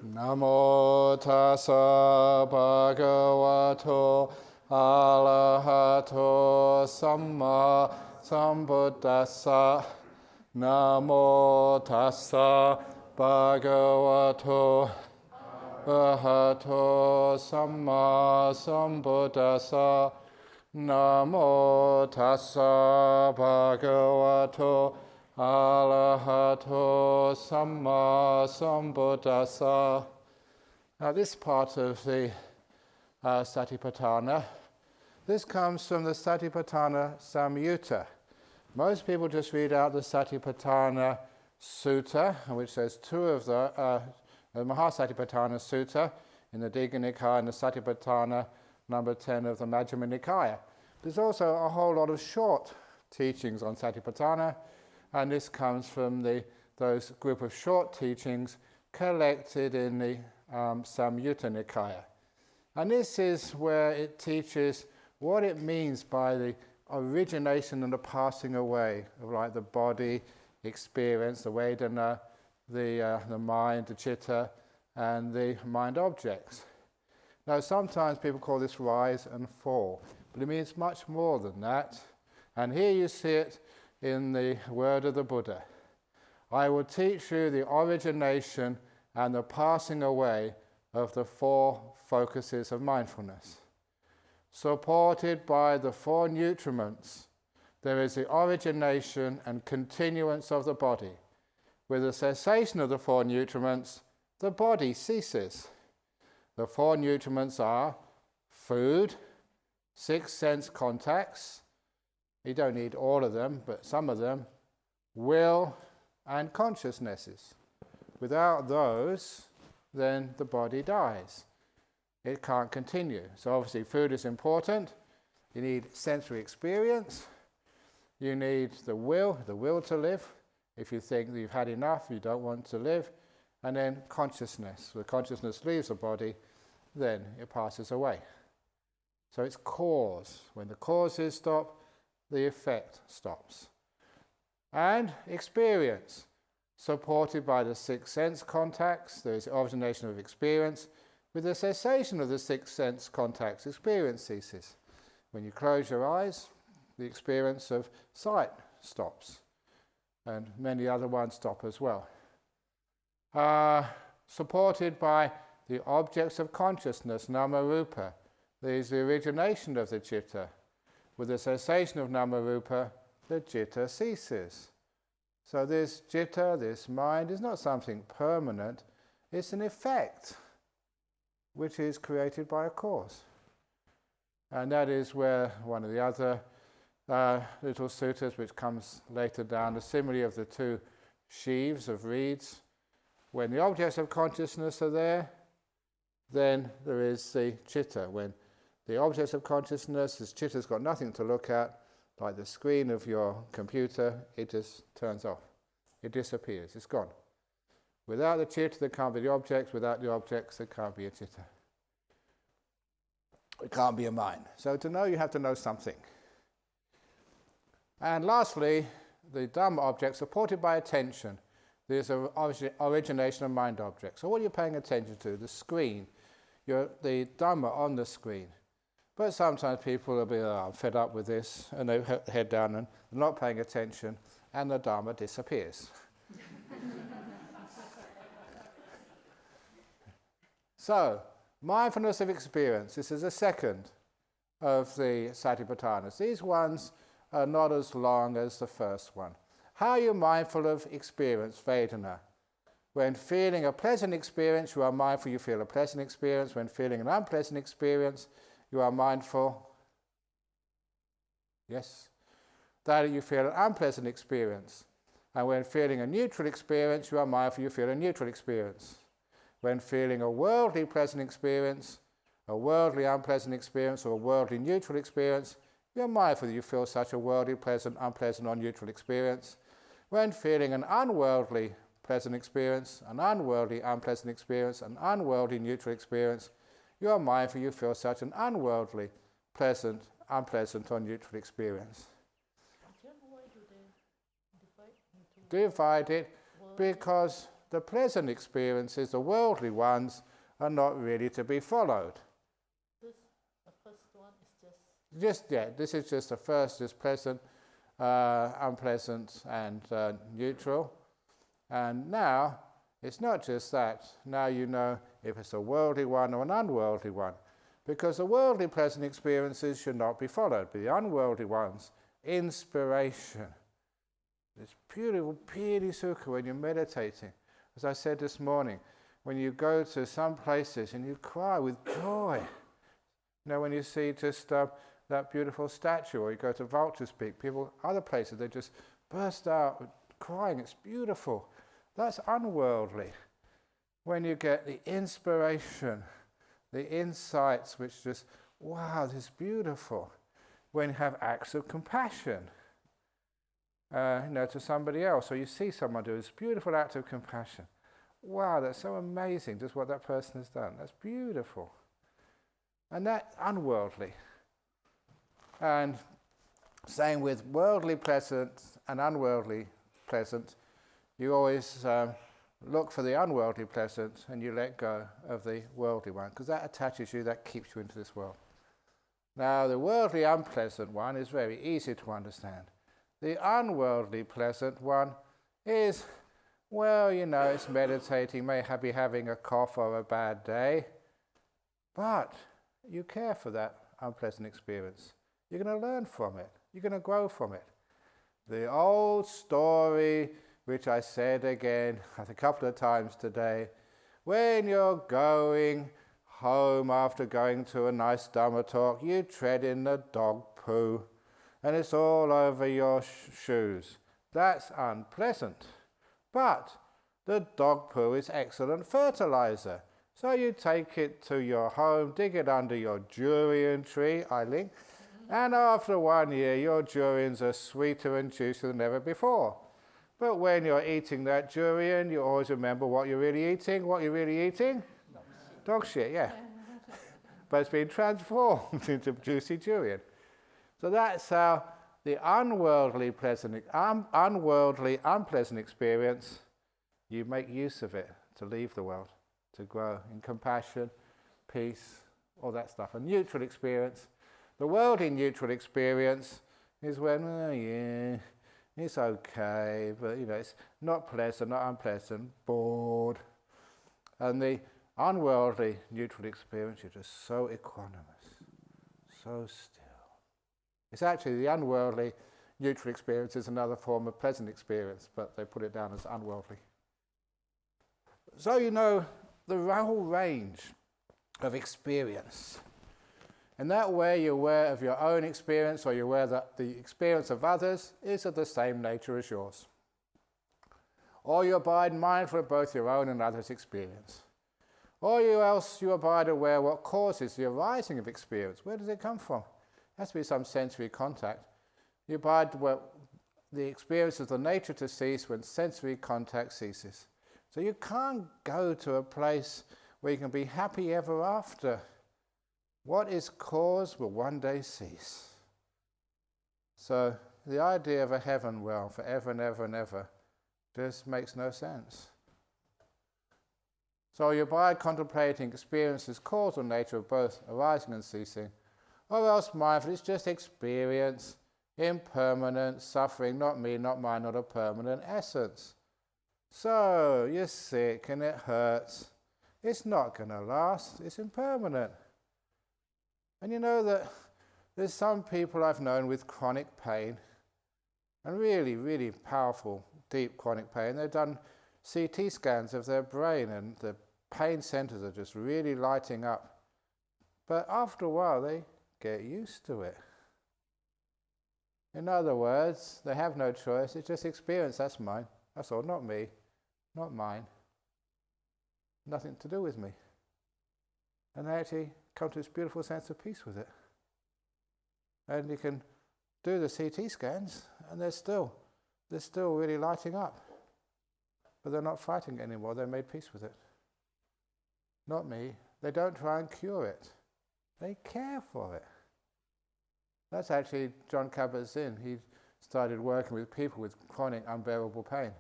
Namo tassa bhagavato arahato samma sambuddhassa. Namo tassa bhagavato arahato samma sambuddhassa. Namo tassa bhagavato arahato samma sambuddhassa. Now this part of the Satipatthana, this comes from the Satipatthana Samyutta. Most people just read out the Satipatthana Sutta, which there's two of the Mahasatipatthana Sutta in the Digha Nikaya and the Satipatthana number 10 of the Majjhima Nikaya. There's also a whole lot of short teachings on Satipatthana, and this comes from those group of short teachings collected in the Samyutta Nikaya. And this is where it teaches what it means by the origination and the passing away of like the body, experience, the Vedana, the mind, the chitta, and the mind objects. Now sometimes people call this rise and fall, but it means much more than that. And here you see it in the word of the Buddha. I will teach you the origination and the passing away of the four focuses of mindfulness. Supported by the four nutriments, there is the origination and continuance of the body. With the cessation of the four nutriments, the body ceases. The four nutriments are food, six sense contacts, you don't need all of them, but some of them, will and consciousnesses. Without those, then the body dies. It can't continue. So obviously food is important. You need sensory experience. You need the will to live. If you think that you've had enough, you don't want to live. And then consciousness. When consciousness leaves the body, then it passes away. So it's cause. When the causes stop, the effect stops. And experience. Supported by the six sense contacts, there is the origination of experience. With the cessation of the six sense contacts, experience ceases. When you close your eyes, the experience of sight stops. And many other ones stop as well. Supported by the objects of consciousness, nama-rupa, there is the origination of the citta. With the cessation of nama-rupa, the citta ceases. So this citta, this mind, is not something permanent. It's an effect which is created by a cause. And that is where one of the other little suttas, which comes later down, the simile of the two sheaves of reeds. When the objects of consciousness are there, then there is the citta. When the objects of consciousness, this citta's got nothing to look at, like the screen of your computer, it just turns off. It disappears, it's gone. Without the citta, there can't be the objects. Without the objects, there can't be a citta. It can't be a mind. So to know, you have to know something. And lastly, the Dhamma object supported by attention. There's an origination of mind objects. So what are you paying attention to? The screen, the Dhamma on the screen. But sometimes people will be, I'm fed up with this, and they head down and not paying attention, and the Dhamma disappears. So, mindfulness of experience. This is the second of the Satipatthanas. These ones are not as long as the first one. How are you mindful of experience, Vedana? When feeling a pleasant experience, you are mindful you feel a pleasant experience. When feeling an unpleasant experience, you are mindful, yes, that you feel an unpleasant experience. And when feeling a neutral experience, you are mindful you feel a neutral experience. When feeling a worldly pleasant experience, a worldly unpleasant experience, or a worldly neutral experience, you are mindful that you feel such a worldly pleasant, unpleasant, or neutral experience. When feeling an unworldly pleasant experience, an unworldly unpleasant experience, an unworldly neutral experience, you are mindful you feel such an unworldly, pleasant, unpleasant, or neutral experience. Why do they divide it because the pleasant experiences, the worldly ones, are not really to be followed. The first one is This is just the first, just pleasant, unpleasant, and neutral. And now, it's not just that. Now you know if it's a worldly one or an unworldly one. Because the worldly pleasant experiences should not be followed, but the unworldly ones, inspiration. This beautiful piri sukha when you're meditating. As I said this morning, when you go to some places and you cry with joy. You know, when you see just that beautiful statue, or you go to Vulture's Peak, people, other places, they just burst out crying. It's beautiful. That's unworldly. When you get the inspiration, the insights which just, wow, this is beautiful. When you have acts of compassion, to somebody else, or you see someone do this beautiful act of compassion. Wow, that's so amazing, just what that person has done. That's beautiful. And that's unworldly. And same with worldly pleasant and unworldly pleasant, you always look for the unworldly pleasant and you let go of the worldly one, because that attaches you, that keeps you into this world. Now, the worldly unpleasant one is very easy to understand. The unworldly pleasant one is, well, it's meditating, may be having a cough or a bad day, but you care for that unpleasant experience. You're going to learn from it. You're going to grow from it. The old story, which I said again a couple of times today, when you're going home after going to a nice Dhamma talk, you tread in the dog poo and it's all over your shoes. That's unpleasant. But the dog poo is excellent fertilizer. So you take it to your home, dig it under your durian tree, Eileen, and after 1 year your durians are sweeter and juicier than ever before. But when you're eating that durian, you always remember what you're really eating. What you're really eating? Dog shit, yeah. But it's been transformed into juicy durian. So that's how the unworldly unpleasant experience, you make use of it to leave the world, to grow in compassion, peace, all that stuff. A neutral experience. The worldly neutral experience is when, it's okay, but it's not pleasant, not unpleasant, bored. And the unworldly neutral experience, you're just so equanimous, so still. It's actually the unworldly neutral experience is another form of pleasant experience, but they put it down as unworldly. So the whole range of experience. In that way, you're aware of your own experience, or you're aware that the experience of others is of the same nature as yours. Or you abide mindful of both your own and others' experience. Or you abide aware what causes the arising of experience. Where does it come from? It has to be some sensory contact. You abide the experience of the nature to cease when sensory contact ceases. So you can't go to a place where you can be happy ever after. What is caused will one day cease. So the idea of a heaven well forever and ever and ever just makes no sense. So you abide contemplating experiences causal nature of both arising and ceasing, or else mindful is just experience, impermanent, suffering, not me, not mine, not a permanent essence. So you're sick and it hurts. It's not going to last. It's impermanent. And you know that there's some people I've known with chronic pain, and really, really powerful, deep chronic pain. They've done CT scans of their brain and the pain centers are just really lighting up. But after a while, they get used to it. In other words, they have no choice. It's just experience. That's mine. That's all. Not me. Not mine. Nothing to do with me. And they actually come to this beautiful sense of peace with it. And you can do the CT scans and they're still really lighting up. But they're not fighting it anymore. They made peace with it. Not me. They don't try and cure it. They care for it. That's actually John Kabat-Zinn. He started working with people with chronic unbearable pain.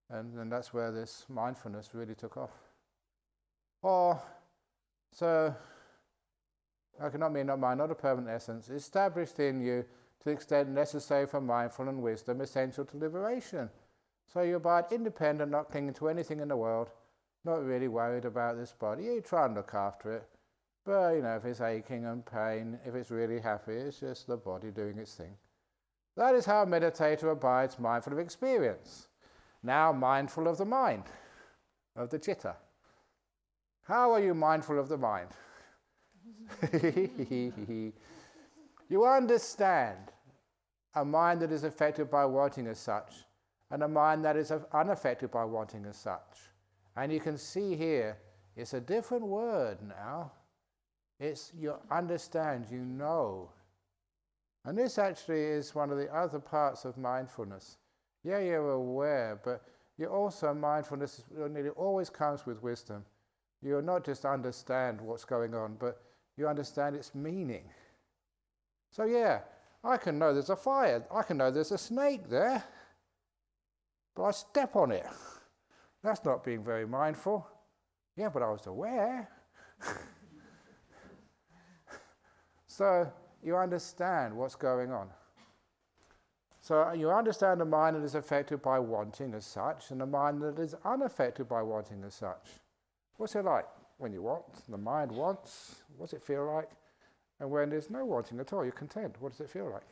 And that's where this mindfulness really took off. Or, so, okay, not me, not mine, not a permanent essence, established in you to the extent necessary for mindful and wisdom, essential to liberation. So you abide independent, not clinging to anything in the world, not really worried about this body. You try and look after it, but if it's aching and pain, if it's really happy, it's just the body doing its thing. That is how a meditator abides mindful of experience. Now mindful of the mind, of the citta. How are you mindful of the mind? You understand a mind that is affected by wanting as such, and a mind that is unaffected by wanting as such. And you can see here, it's a different word now. It's you understand, you know. And this actually is one of the other parts of mindfulness. Yeah, you're aware, but you're also mindfulness nearly always comes with wisdom. You're not just understand what's going on, but you understand its meaning. So yeah, I can know there's a fire. I can know there's a snake there. But I step on it. That's not being very mindful. Yeah, but I was aware. So you understand what's going on. So you understand a mind that is affected by wanting as such, and a mind that is unaffected by wanting as such. What's it like when you want? The mind wants. What's it feel like? And when there's no wanting at all, you're content. What does it feel like?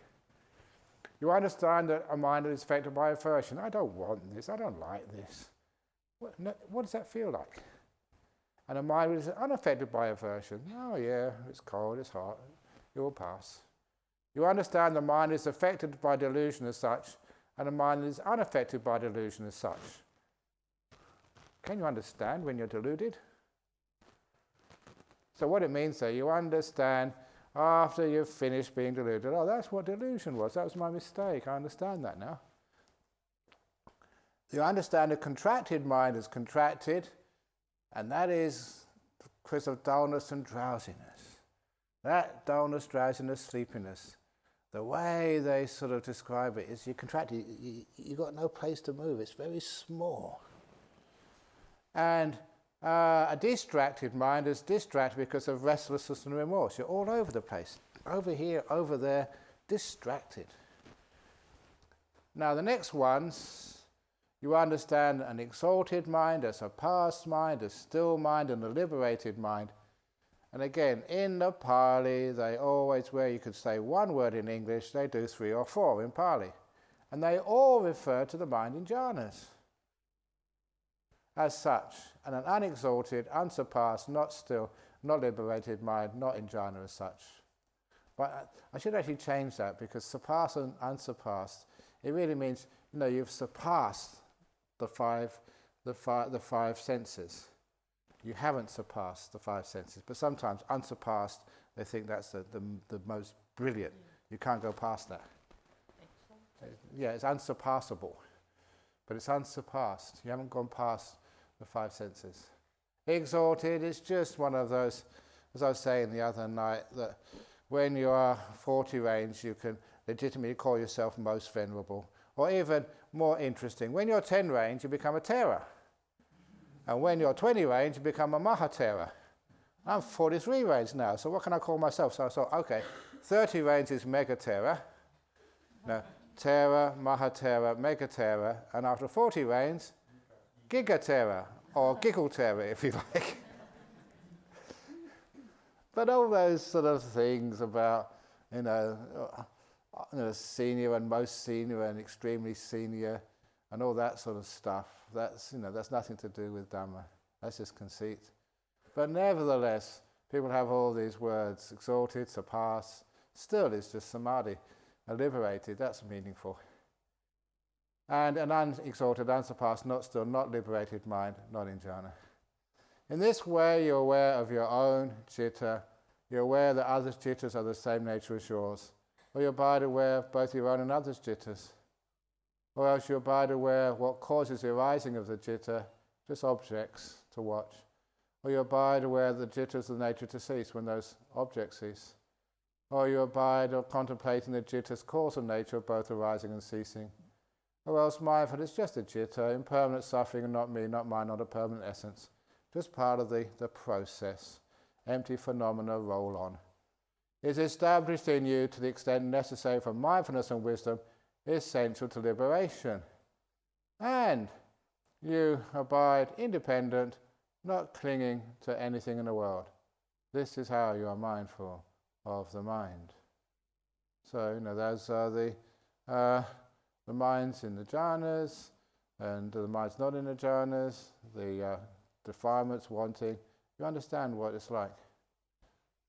You understand that a mind that is affected by aversion. I don't want this. I don't like this. What does that feel like? And a mind that is unaffected by aversion. Oh yeah, it's cold, it's hot. It will pass. You understand the mind is affected by delusion as such, and a mind that is unaffected by delusion as such. Can you understand when you're deluded? So what it means there, you understand after you've finished being deluded. Oh, that's what delusion was. That was my mistake. I understand that now. You understand a contracted mind is contracted, and that is because of dullness and drowsiness. That dullness, drowsiness, sleepiness. The way they sort of describe it is you contracted, you've got no place to move. It's very small. And a distracted mind is distracted because of restlessness and remorse. You're all over the place. Over here, over there, distracted. Now the next ones, you understand an exalted mind, a surpassed mind, a still mind, and a liberated mind. And again, in the Pali, they always, where you could say one word in English, they do 3 or 4 in Pali. And they all refer to the mind in jhanas as such. And an unexalted, unsurpassed, not still, not liberated mind, not in jhana as such. But I should actually change that, because surpassed and unsurpassed, it really means, you've surpassed the five senses. You haven't surpassed the 5 senses, but sometimes unsurpassed, they think that's the most brilliant. You can't go past that. Yeah, it's unsurpassable, but it's unsurpassed. You haven't gone past the 5 senses. Exalted is just one of those, as I was saying the other night, that when you are 40 range, you can legitimately call yourself most venerable. Or even more interesting, when you're 10 range, you become a terror. And when you're 20 range, you become a mahatera. I'm 43 range now, so what can I call myself? So I thought, okay, 30 range is megatera. No, Terra, mahatera, megatera, and after 40 range, gigatera, or giggletera, if you like. But all those sort of things about, senior and most senior and extremely senior, and all that sort of stuff, that's nothing to do with Dhamma. That's just conceit. But nevertheless, people have all these words, exalted, surpassed. Still, it's just samadhi, liberated. That's meaningful. And an unexalted, unsurpassed, not still, not liberated mind, not in jhana. In this way, you're aware of your own citta. You're aware that others' cittas are the same nature as yours. Or you abide aware of both your own and others' cittas. Or else you abide aware of what causes the arising of the citta, just objects to watch. Or you abide aware of the cittas of the nature to cease when those objects cease. Or you abide or contemplating the citta's cause and nature of both arising and ceasing. or else mindfulness is just a jitta, impermanent suffering, and not me, not mine, not a permanent essence. Just part of the process. Empty phenomena roll on. Is established in you to the extent necessary for mindfulness and wisdom, essential to liberation. And you abide independent, not clinging to anything in the world. This is how you are mindful of the mind. So, those are the minds in the jhanas, and the minds not in the jhanas, the defilements, wanting. You understand what it's like.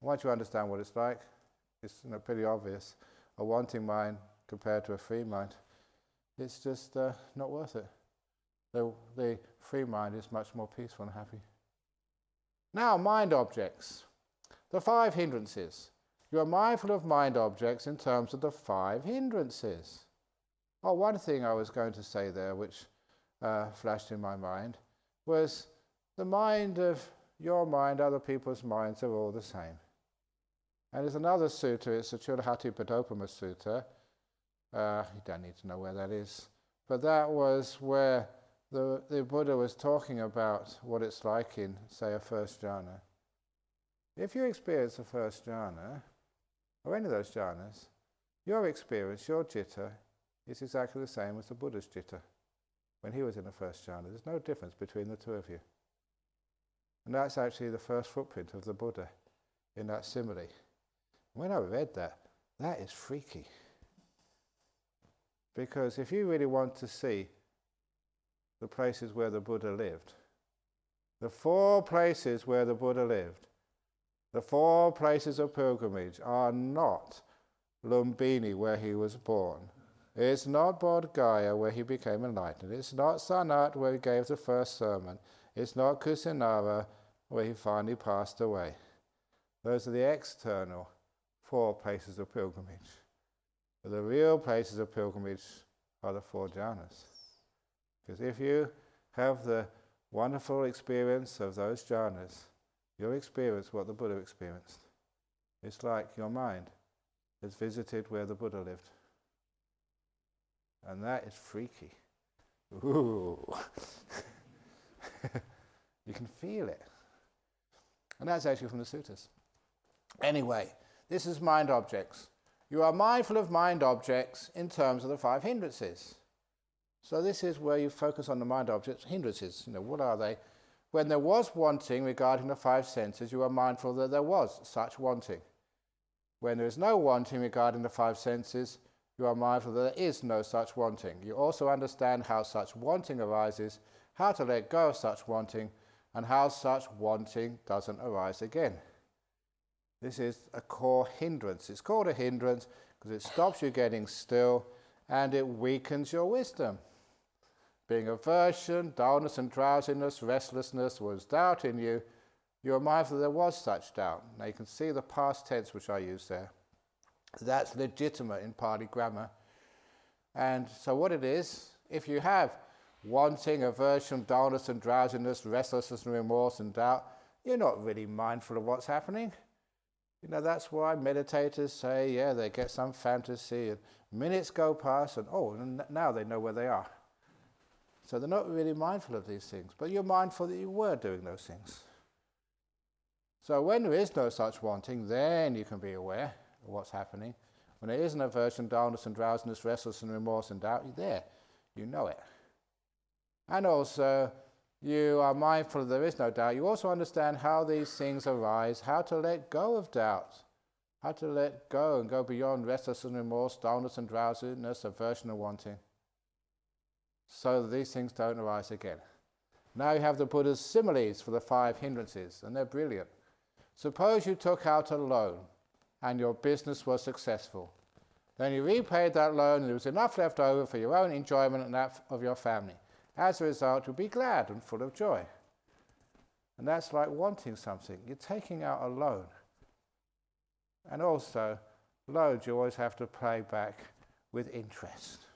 Once you understand what it's like, it's pretty obvious. A wanting mind compared to a free mind, it's just not worth it. The free mind is much more peaceful and happy. Now, mind objects. The 5 hindrances. You are mindful of mind objects in terms of the 5 hindrances. Oh, one thing I was going to say there, which flashed in my mind, was the mind of your mind, other people's minds are all the same. And there's another sutta, it's the Chulahati Padopama Sutta. You don't need to know where that is. But that was where the Buddha was talking about what it's like in, say, a first jhana. If you experience a first jhana, or any of those jhanas, your experience, your citta, is exactly the same as the Buddha's citta when he was in the first jhana. There's no difference between the two of you. And that's actually the first footprint of the Buddha in that simile. When I read that, that is freaky. Because if you really want to see the places where the Buddha lived, the 4 places where the Buddha lived, the 4 places of pilgrimage are not Lumbini, where he was born. It's not Bodh Gaya, where he became enlightened. It's not Sanat, where he gave the first sermon. It's not Kusinara, where he finally passed away. Those are the external 4 places of pilgrimage. But the real places of pilgrimage are the 4 jhanas. Because if you have the wonderful experience of those jhanas, you'll experience what the Buddha experienced. It's like your mind has visited where the Buddha lived. And that is freaky. Ooh. You can feel it. And that's actually from the suttas. Anyway, this is mind objects. You are mindful of mind objects in terms of the 5 hindrances. So this is where you focus on the mind objects, hindrances. What are they? When there was wanting regarding the 5 senses, you are mindful that there was such wanting. When there is no wanting regarding the 5 senses, you are mindful that there is no such wanting. You also understand how such wanting arises, how to let go of such wanting, and how such wanting doesn't arise again. This is a core hindrance. It's called a hindrance because it stops you getting still and it weakens your wisdom. Being aversion, dullness and drowsiness, restlessness was doubt in you, you are mindful that there was such doubt. Now you can see the past tense which I use there. That's legitimate in Pali grammar. And so what it is, if you have wanting, aversion, dullness and drowsiness, restlessness and remorse and doubt, you're not really mindful of what's happening. That's why meditators say, they get some fantasy, and minutes go past, and now they know where they are. So they're not really mindful of these things, but you're mindful that you were doing those things. So when there is no such wanting, then you can be aware of what's happening. When there is an aversion, dullness and drowsiness, restlessness and remorse and doubt, you're there. You know it. And also, you are mindful that there is no doubt. You also understand how these things arise, how to let go of doubt, how to let go and go beyond restlessness and remorse, dullness and drowsiness, aversion and wanting, so that these things don't arise again. Now you have the Buddha's similes for the 5 hindrances, and they're brilliant. Suppose you took out a loan and your business was successful. Then you repaid that loan and there was enough left over for your own enjoyment and that of your family. As a result, you'll be glad and full of joy. And that's like wanting something. You're taking out a loan. And also, loans you always have to pay back with interest.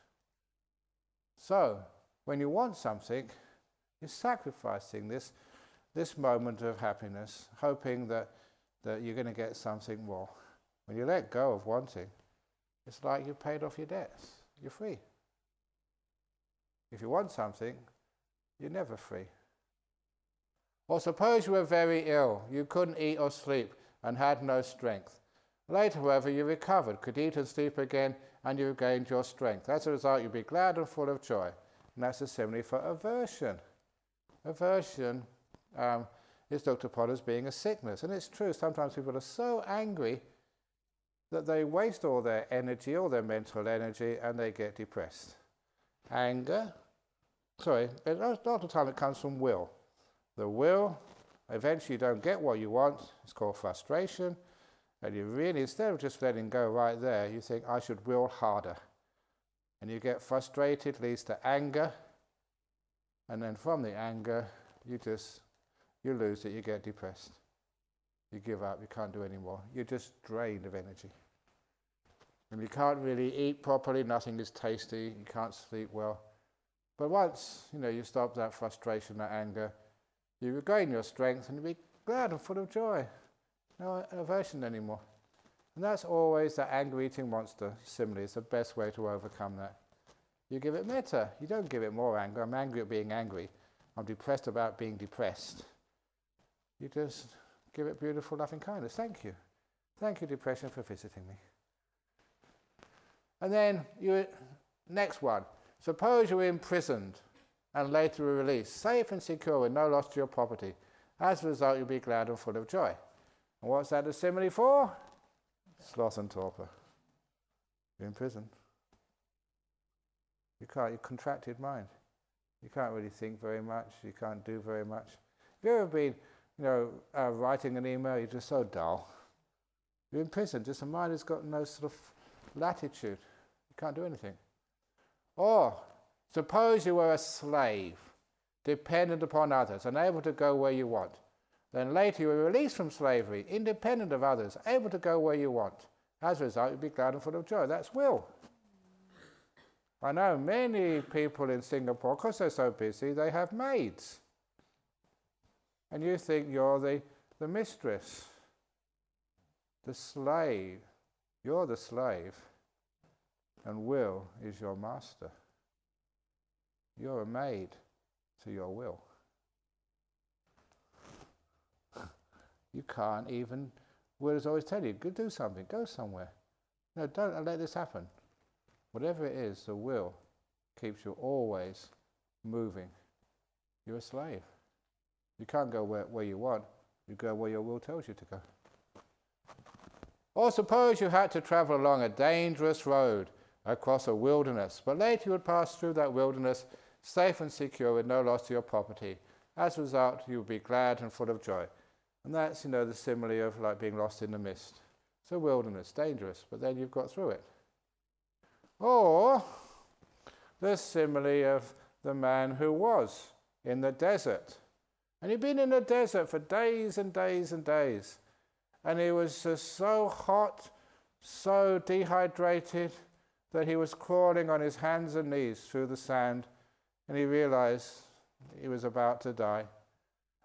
So, when you want something, you're sacrificing this moment of happiness, hoping that you're going to get something more. When you let go of wanting, it's like you've paid off your debts. You're free. If you want something, you're never free. Or suppose you were very ill, you couldn't eat or sleep and had no strength. Later, however, you recovered, could eat and sleep again, and you regained your strength. As a result, you'd be glad and full of joy. And that's a simile for aversion. Aversion is looked upon as being a sickness. And it's true, sometimes people are so angry that they waste all their energy, all their mental energy, and they get depressed. Anger, a lot of the time it comes from will. The will, eventually you don't get what you want, it's called frustration, and you really, instead of just letting go right there, you think, I should will harder. And you get frustrated, leads to anger, and then from the anger, you lose it, you get depressed. You give up, you can't do any more. You're just drained of energy. And you can't really eat properly, nothing is tasty, you can't sleep well. But once, you stop that frustration, that anger, you regain your strength and you be glad and full of joy. No aversion anymore. And that's always the anger-eating monster simile. It's the best way to overcome that. You give it metta. You don't give it more anger. I'm angry at being angry. I'm depressed about being depressed. You just give it beautiful loving kindness. Thank you. Thank you, depression, for visiting me. And then, next one. Suppose you were imprisoned and later were released, safe and secure with no loss to your property. As a result, you'll be glad and full of joy. And what's that a simile for? Sloth and torpor. You're imprisoned. You contracted mind. You can't really think very much. You can't do very much. Have you ever been, writing an email, you're just so dull. You're in prison, just the mind has got no sort of latitude. You can't do anything. Or, suppose you were a slave, dependent upon others, unable to go where you want. Then later you were released from slavery, independent of others, able to go where you want. As a result, you'll be glad and full of joy. That's will. I know many people in Singapore, because they're so busy, they have maids. And you think you're the mistress, the slave. You're the slave, and will is your master. You're a maid to your will. You can't even, will is always tell you, go do something, go somewhere. No, don't let this happen. Whatever it is, the will keeps you always moving. You're a slave. You can't go where you want, you go where your will tells you to go. Or suppose you had to travel along a dangerous road across a wilderness, but later you would pass through that wilderness safe and secure with no loss to your property. As a result, you would be glad and full of joy. And that's, the simile of like being lost in the mist. It's a wilderness, dangerous, but then you've got through it. Or the simile of the man who was in the desert. And he'd been in the desert for days and days and days. And he was just so hot, so dehydrated, that he was crawling on his hands and knees through the sand, and he realized he was about to die.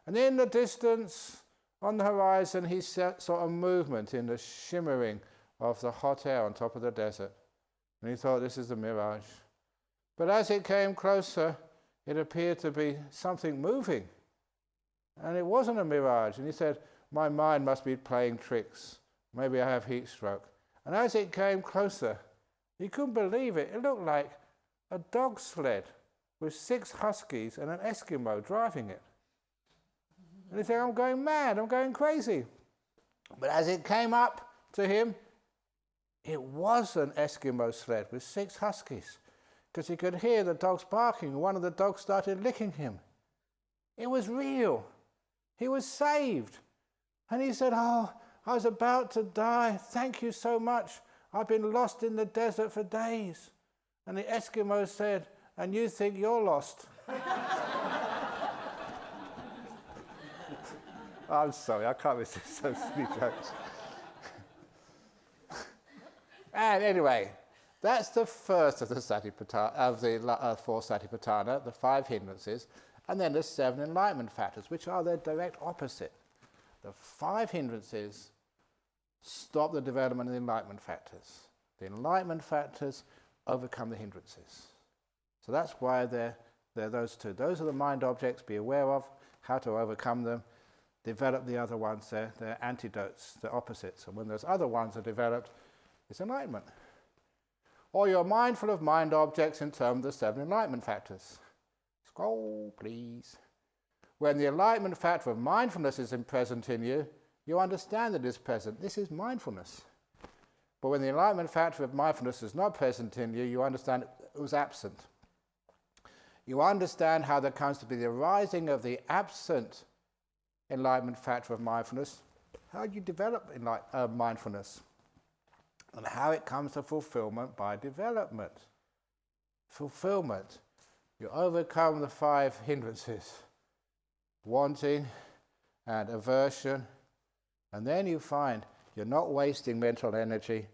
And in the distance, on the horizon, he saw a movement in the shimmering of the hot air on top of the desert. And he thought, this is a mirage. But as it came closer, it appeared to be something moving. And it wasn't a mirage. And he said, my mind must be playing tricks. Maybe I have heat stroke. And as it came closer, he couldn't believe it. It looked like a dog sled with 6 huskies and an Eskimo driving it. And he said, I'm going mad, I'm going crazy. But as it came up to him, it was an Eskimo sled with 6 huskies, because he could hear the dogs barking, and one of the dogs started licking him. It was real. He was saved. And he said, I was about to die. Thank you so much. I've been lost in the desert for days. And the Eskimo said, and you think you're lost? I'm sorry, I can't resist those silly jokes. And anyway, that's the first of the satipatthana, of the 4 satipatthana, the 5 hindrances, and then the 7 enlightenment factors, which are their direct opposite. The 5 hindrances stop the development of the enlightenment factors. The enlightenment factors overcome the hindrances. So that's why they're those two. Those are the mind objects, be aware of how to overcome them. Develop the other ones, they're antidotes, they're opposites. And when those other ones are developed, it's enlightenment. Or you're mindful of mind objects in terms of the 7 enlightenment factors. Scroll, please. When the enlightenment factor of mindfulness is present in you, you understand that it is present. This is mindfulness. But when the enlightenment factor of mindfulness is not present in you, you understand it was absent. You understand how there comes to be the arising of the absent enlightenment factor of mindfulness, how you develop mindfulness, and how it comes to fulfillment by development. Fulfillment. You overcome the 5 hindrances, wanting and aversion, and then you find you're not wasting mental energy.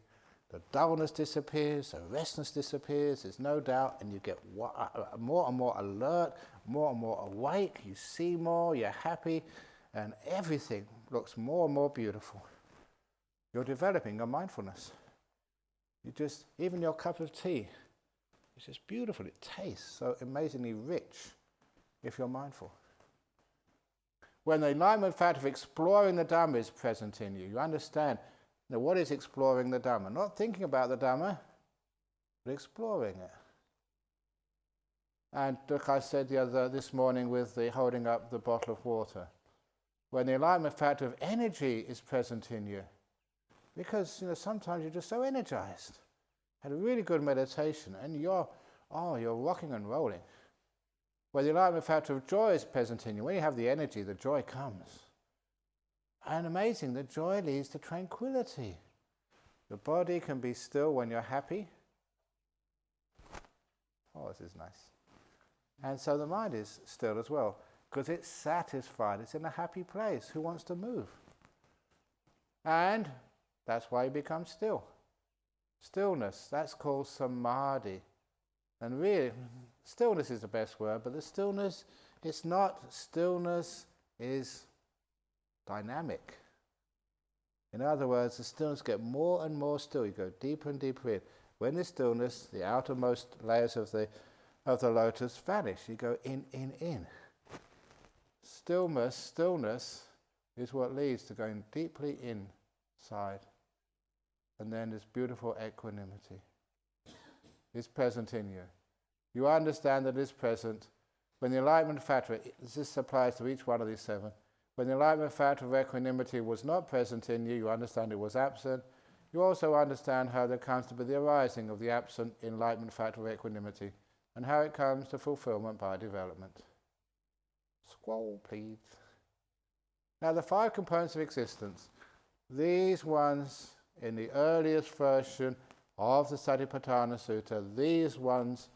The dullness disappears, the restlessness disappears, there's no doubt, and you get more and more alert, more and more awake, you see more, you're happy, and everything looks more and more beautiful. You're developing your mindfulness. Even your cup of tea, it's just beautiful. It tastes so amazingly rich if you're mindful. When the enlightenment factor of exploring the Dhamma is present in you, you understand what is exploring the Dhamma. Not thinking about the Dhamma, but exploring it. And like I said this morning with the holding up the bottle of water, when the enlightenment factor of energy is present in you, because sometimes you're just so energized, had a really good meditation, and you're rocking and rolling. When the enlightenment factor of joy is present in you, when you have the energy, the joy comes. And amazing, the joy leads to tranquility. The body can be still when you're happy. Oh, this is nice. And so the mind is still as well, because it's satisfied, it's in a happy place. Who wants to move? And that's why you become still. Stillness, that's called samadhi. And really, stillness is the best word, but the stillness, it's not. Stillness is dynamic. In other words, the stillness gets more and more still. You go deeper and deeper in. When the stillness, the outermost layers of the lotus vanish, you go in. Stillness is what leads to going deeply inside. And then this beautiful equanimity is present in you. You understand that it is present. When the enlightenment factor, this applies to each one of these 7, when the enlightenment factor of equanimity was not present in you, you understand it was absent. You also understand how there comes to be the arising of the absent enlightenment factor of equanimity, and how it comes to fulfillment by development. Scroll, please. Now the 5 components of existence, these ones in the earliest version of the Satipatthana Sutta, these ones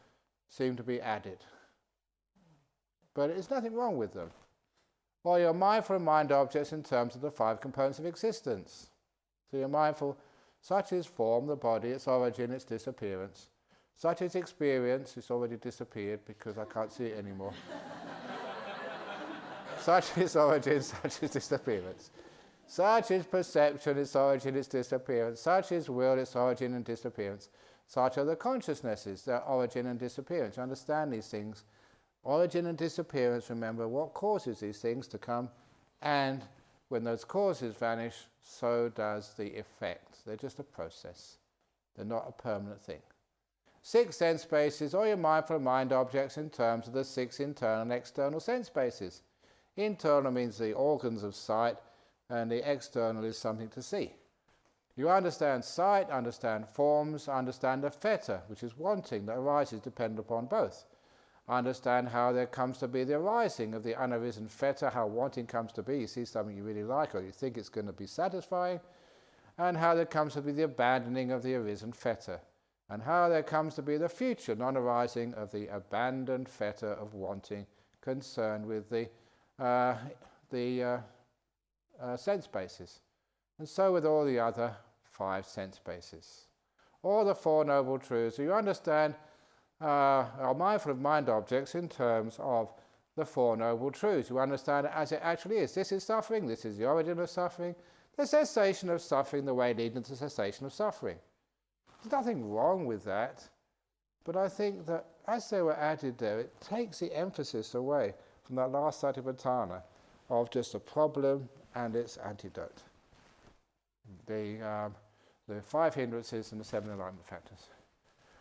seem to be added. But there's nothing wrong with them. Well, you're mindful of mind objects in terms of the 5 components of existence. So you're mindful, such is form, the body, its origin, its disappearance. Such is experience, it's already disappeared because I can't see it anymore. Such is origin, such is disappearance. Such is perception, its origin, its disappearance. Such is will, its origin and disappearance. Such are the consciousnesses, their origin and disappearance. You understand these things. Origin and disappearance, remember what causes these things to come, and when those causes vanish, so does the effect. They're just a process. They're not a permanent thing. 6 sense spaces, or you're mindful of mind objects in terms of the 6 internal and external sense spaces. Internal means the organs of sight, and the external is something to see. You understand sight, understand forms, understand the fetter, which is wanting, that arises dependent upon both. Understand how there comes to be the arising of the unarisen fetter, how wanting comes to be. You see something you really like or you think it's going to be satisfying, and how there comes to be the abandoning of the arisen fetter, and how there comes to be the future non-arising of the abandoned fetter of wanting concerned with the sense bases. And so with all the other 5 sense bases. All the 4 noble truths. So you understand are mindful of mind objects in terms of the 4 noble truths. You understand it as it actually is. This is suffering, this is the origin of suffering, the cessation of suffering, the way leading to the cessation of suffering. There's nothing wrong with that, but I think that as they were added there, it takes the emphasis away from that last satipatthana of just a problem and its antidote. The 5 hindrances and the 7 enlightenment factors.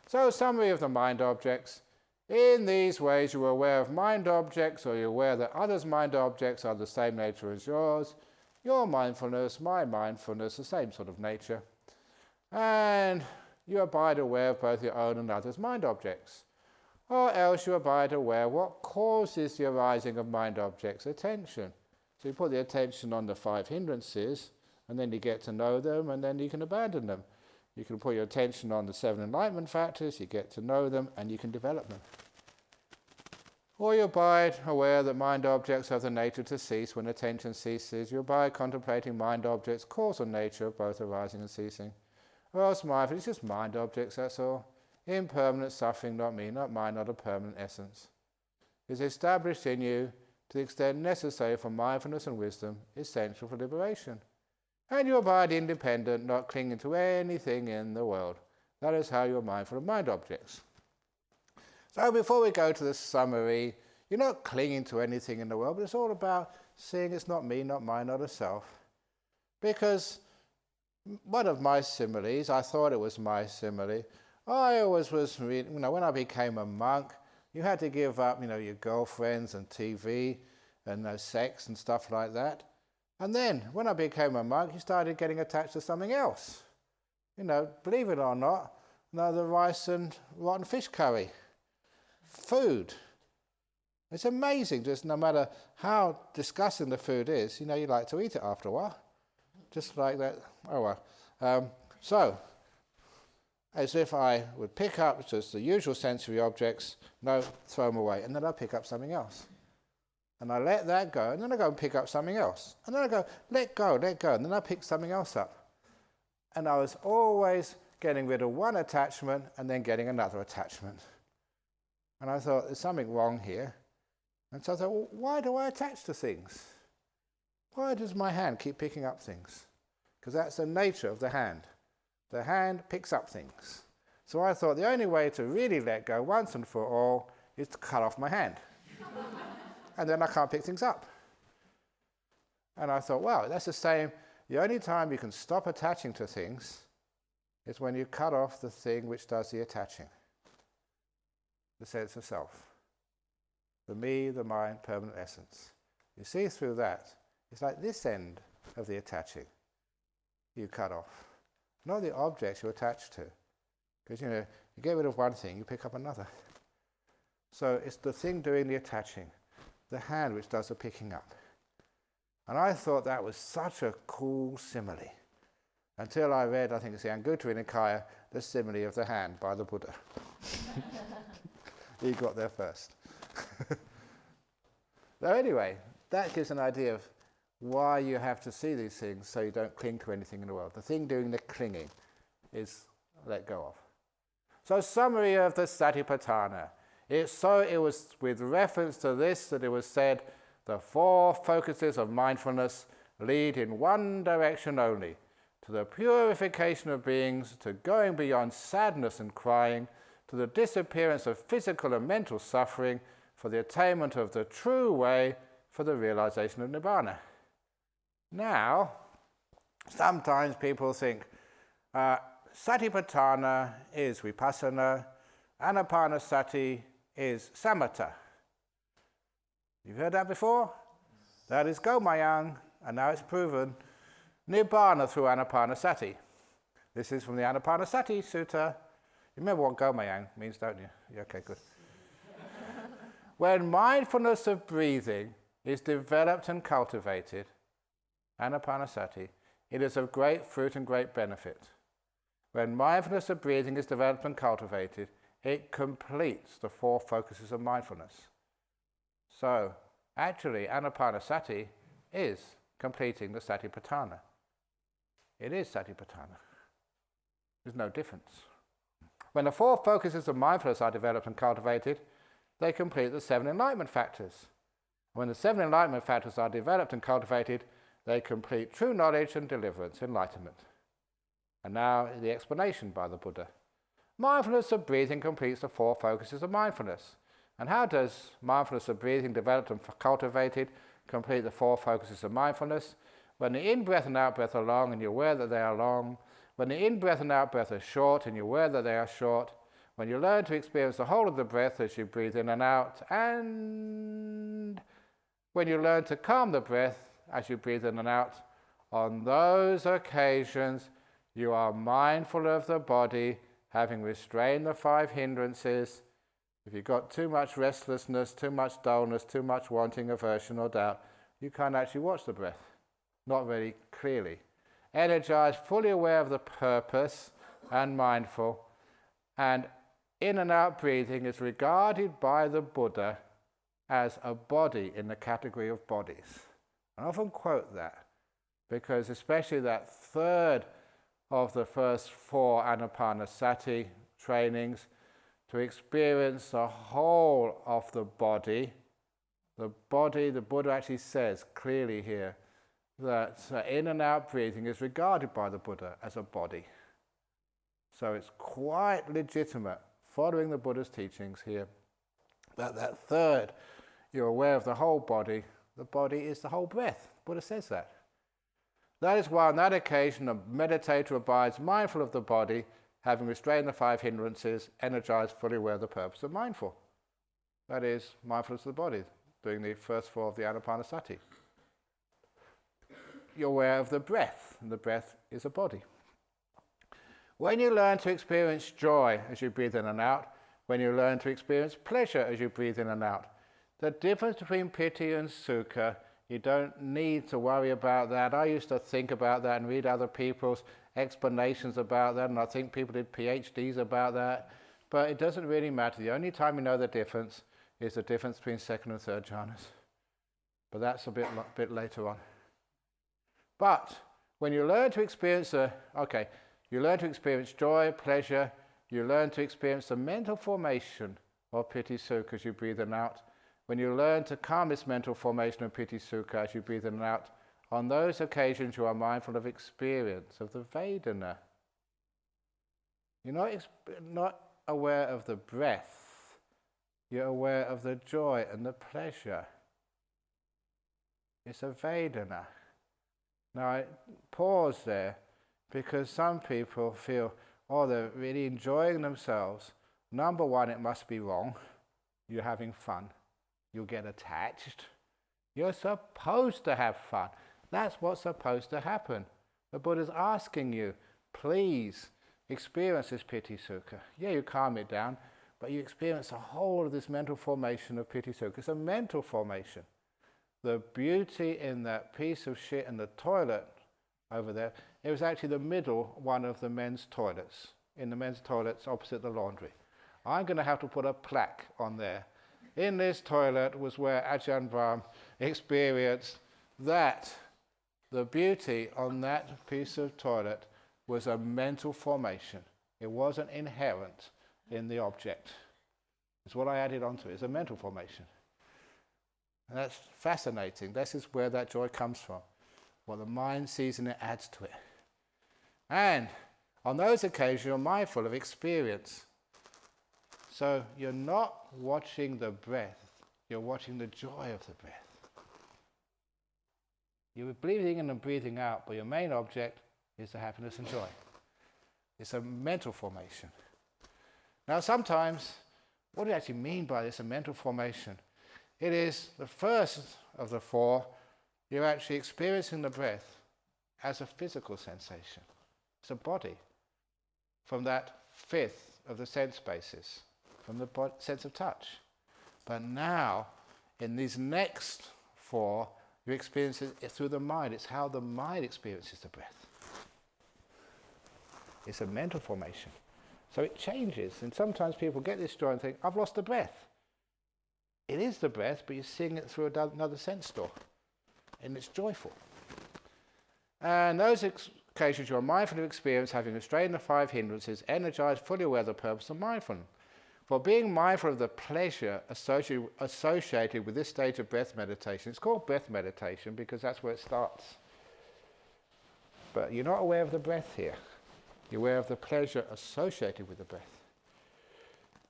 So, summary of the mind objects. In these ways, you are aware of mind objects, or you're aware that others' mind objects are the same nature as yours. Your mindfulness, my mindfulness, the same sort of nature. And you abide aware of both your own and others' mind objects. Or else you abide aware what causes the arising of mind objects, attention. So you put the attention on the 5 hindrances, and then you get to know them, and then you can abandon them. You can put your attention on the 7 enlightenment factors, you get to know them, and you can develop them. Or you abide aware that mind objects have the nature to cease when attention ceases. You abide contemplating mind objects, causal nature of both arising and ceasing. Or else mindfulness is just mind objects, that's all. Impermanent suffering, not me, not mine, not a permanent essence. Is established in you to the extent necessary for mindfulness and wisdom, essential for liberation. And you abide independent, not clinging to anything in the world. That is how you are mindful of mind objects. So before we go to the summary, you're not clinging to anything in the world, but it's all about seeing it's not me, not mine, not a self. Because one of my similes, I thought it was my simile, I always was reading, when I became a monk, you had to give up, your girlfriends and TV and sex and stuff like that. And then, when I became a monk, you started getting attached to something else. Believe it or not, the rice and rotten fish curry. Food. It's amazing, just no matter how disgusting the food is, you like to eat it after a while. Just like that. Oh well. So, as if I would pick up just the usual sensory objects, throw them away, and then I pick up something else. And I let that go, and then I go and pick up something else. And then I go, let go, and then I pick something else up. And I was always getting rid of one attachment and then getting another attachment. And I thought, there's something wrong here. And so I thought, well, why do I attach to things? Why does my hand keep picking up things? Because that's the nature of the hand. The hand picks up things. So I thought the only way to really let go once and for all is to cut off my hand. And then I can't pick things up. And I thought, wow, that's the same. The only time you can stop attaching to things is when you cut off the thing which does the attaching. The sense of self. The me, the mind, permanent essence. You see through that, it's like this end of the attaching you cut off. Not the objects you attach to. Because, you get rid of one thing, you pick up another. So it's the thing doing the attaching. The hand which does the picking up. And I thought that was such a cool simile. Until I read, I think it's the Anguttara Nikaya, the simile of the hand by the Buddha. He got there first. So anyway, that gives an idea of why you have to see these things so you don't cling to anything in the world. The thing doing the clinging is let go of. So summary of the Satipatthana. It was with reference to this that it was said, the 4 focuses of mindfulness lead in one direction only, to the purification of beings, to going beyond sadness and crying, to the disappearance of physical and mental suffering, for the attainment of the true way, for the realization of Nibbana. Now, sometimes people think Satipatthana is vipassana, anapanasati is samatha. You've heard that before? That is Gomayang, and now it's proven Nibbana through anapanasati. This is from the Anapanasati Sutta. You remember what Gomayang means, don't you? Yeah, okay, good. When mindfulness of breathing is developed and cultivated, anapanasati, it is of great fruit and great benefit. When mindfulness of breathing is developed and cultivated, it completes the 4 focuses of mindfulness. So, actually, anapanasati is completing the Satipatthana. It is Satipatthana. There's no difference. When the 4 focuses of mindfulness are developed and cultivated, they complete the 7 enlightenment factors. When the 7 enlightenment factors are developed and cultivated, they complete true knowledge and deliverance, enlightenment. And now the explanation by the Buddha. Mindfulness of breathing completes the 4 focuses of mindfulness. And how does mindfulness of breathing, developed and cultivated, complete the 4 focuses of mindfulness? When the in-breath and out-breath are long and you're aware that they are long, when the in-breath and out-breath are short and you're aware that they are short, when you learn to experience the whole of the breath as you breathe in and out, and when you learn to calm the breath as you breathe in and out, on those occasions you are mindful of the body, having restrained the 5 hindrances. If you've got too much restlessness, too much dullness, too much wanting, aversion or doubt, you can't actually watch the breath, not very clearly. Energized, fully aware of the purpose and mindful, and in and out breathing is regarded by the Buddha as a body in the category of bodies. I often quote that because especially that third of the first 4 anapanasati trainings, to experience the whole of the body, the Buddha actually says clearly here that in and out breathing is regarded by the Buddha as a body. So it's quite legitimate, following the Buddha's teachings here, that third, you're aware of the whole body. The body is the whole breath. Buddha says that. That is why on that occasion a meditator abides mindful of the body, having restrained the 5 hindrances, energized, fully aware of the purpose of mindful. That is, mindfulness of the body, doing the first 4 of the anapanasati. You're aware of the breath, and the breath is a body. When you learn to experience joy as you breathe in and out, when you learn to experience pleasure as you breathe in and out, the difference between piti and sukha, you don't need to worry about that. I used to think about that and read other people's explanations about that, and I think people did PhDs about that, but it doesn't really matter. The only time you know the difference is the difference between 2nd and 3rd jhanas. But that's a bit later on. But when you learn to experience you learn to experience joy, pleasure, you learn to experience the mental formation of piti sukha as you breathe in and out. When you learn to calm this mental formation of piti sukha as you breathe in and out, on those occasions you are mindful of experience, of the Vedana. You're not aware of the breath, you're aware of the joy and the pleasure. It's a Vedana. Now I pause there because some people feel, they're really enjoying themselves. Number one, it must be wrong. You're having fun. You'll get attached. You're supposed to have fun. That's what's supposed to happen. The Buddha's asking you, please experience this piti sukha. Yeah, you calm it down, but you experience the whole of this mental formation of piti sukha. It's a mental formation. The beauty in that piece of shit in the toilet over there, it was actually the middle one of the men's toilets, in the men's toilets opposite the laundry. I'm going to have to put a plaque on there. In this toilet was where Ajahn Brahm experienced that the beauty on that piece of toilet was a mental formation. It wasn't inherent in the object. It's what I added onto it. It's a mental formation. And that's fascinating. This is where that joy comes from. What the mind sees and it adds to it. And on those occasions, you're mindful of experience. So you're not watching the breath, you're watching the joy of the breath. You're breathing in and breathing out, but your main object is the happiness and joy. It's a mental formation. Now sometimes, what do you actually mean by this, a mental formation? It is the first of the 4, you're actually experiencing the breath as a physical sensation. It's a body. From that 5th of the sense bases, from the sense of touch. But now, in these next 4, you experience it through the mind. It's how the mind experiences the breath. It's a mental formation. So it changes. And sometimes people get this joy and think, I've lost the breath. It is the breath, but you're seeing it through another sense door. And it's joyful. And those occasions you are mindful of experience, having restrained the 5 hindrances, energized, fully aware of the purpose of mindfulness. For being mindful of the pleasure associated with this stage of breath meditation, it's called breath meditation because that's where it starts. But you're not aware of the breath here. You're aware of the pleasure associated with the breath.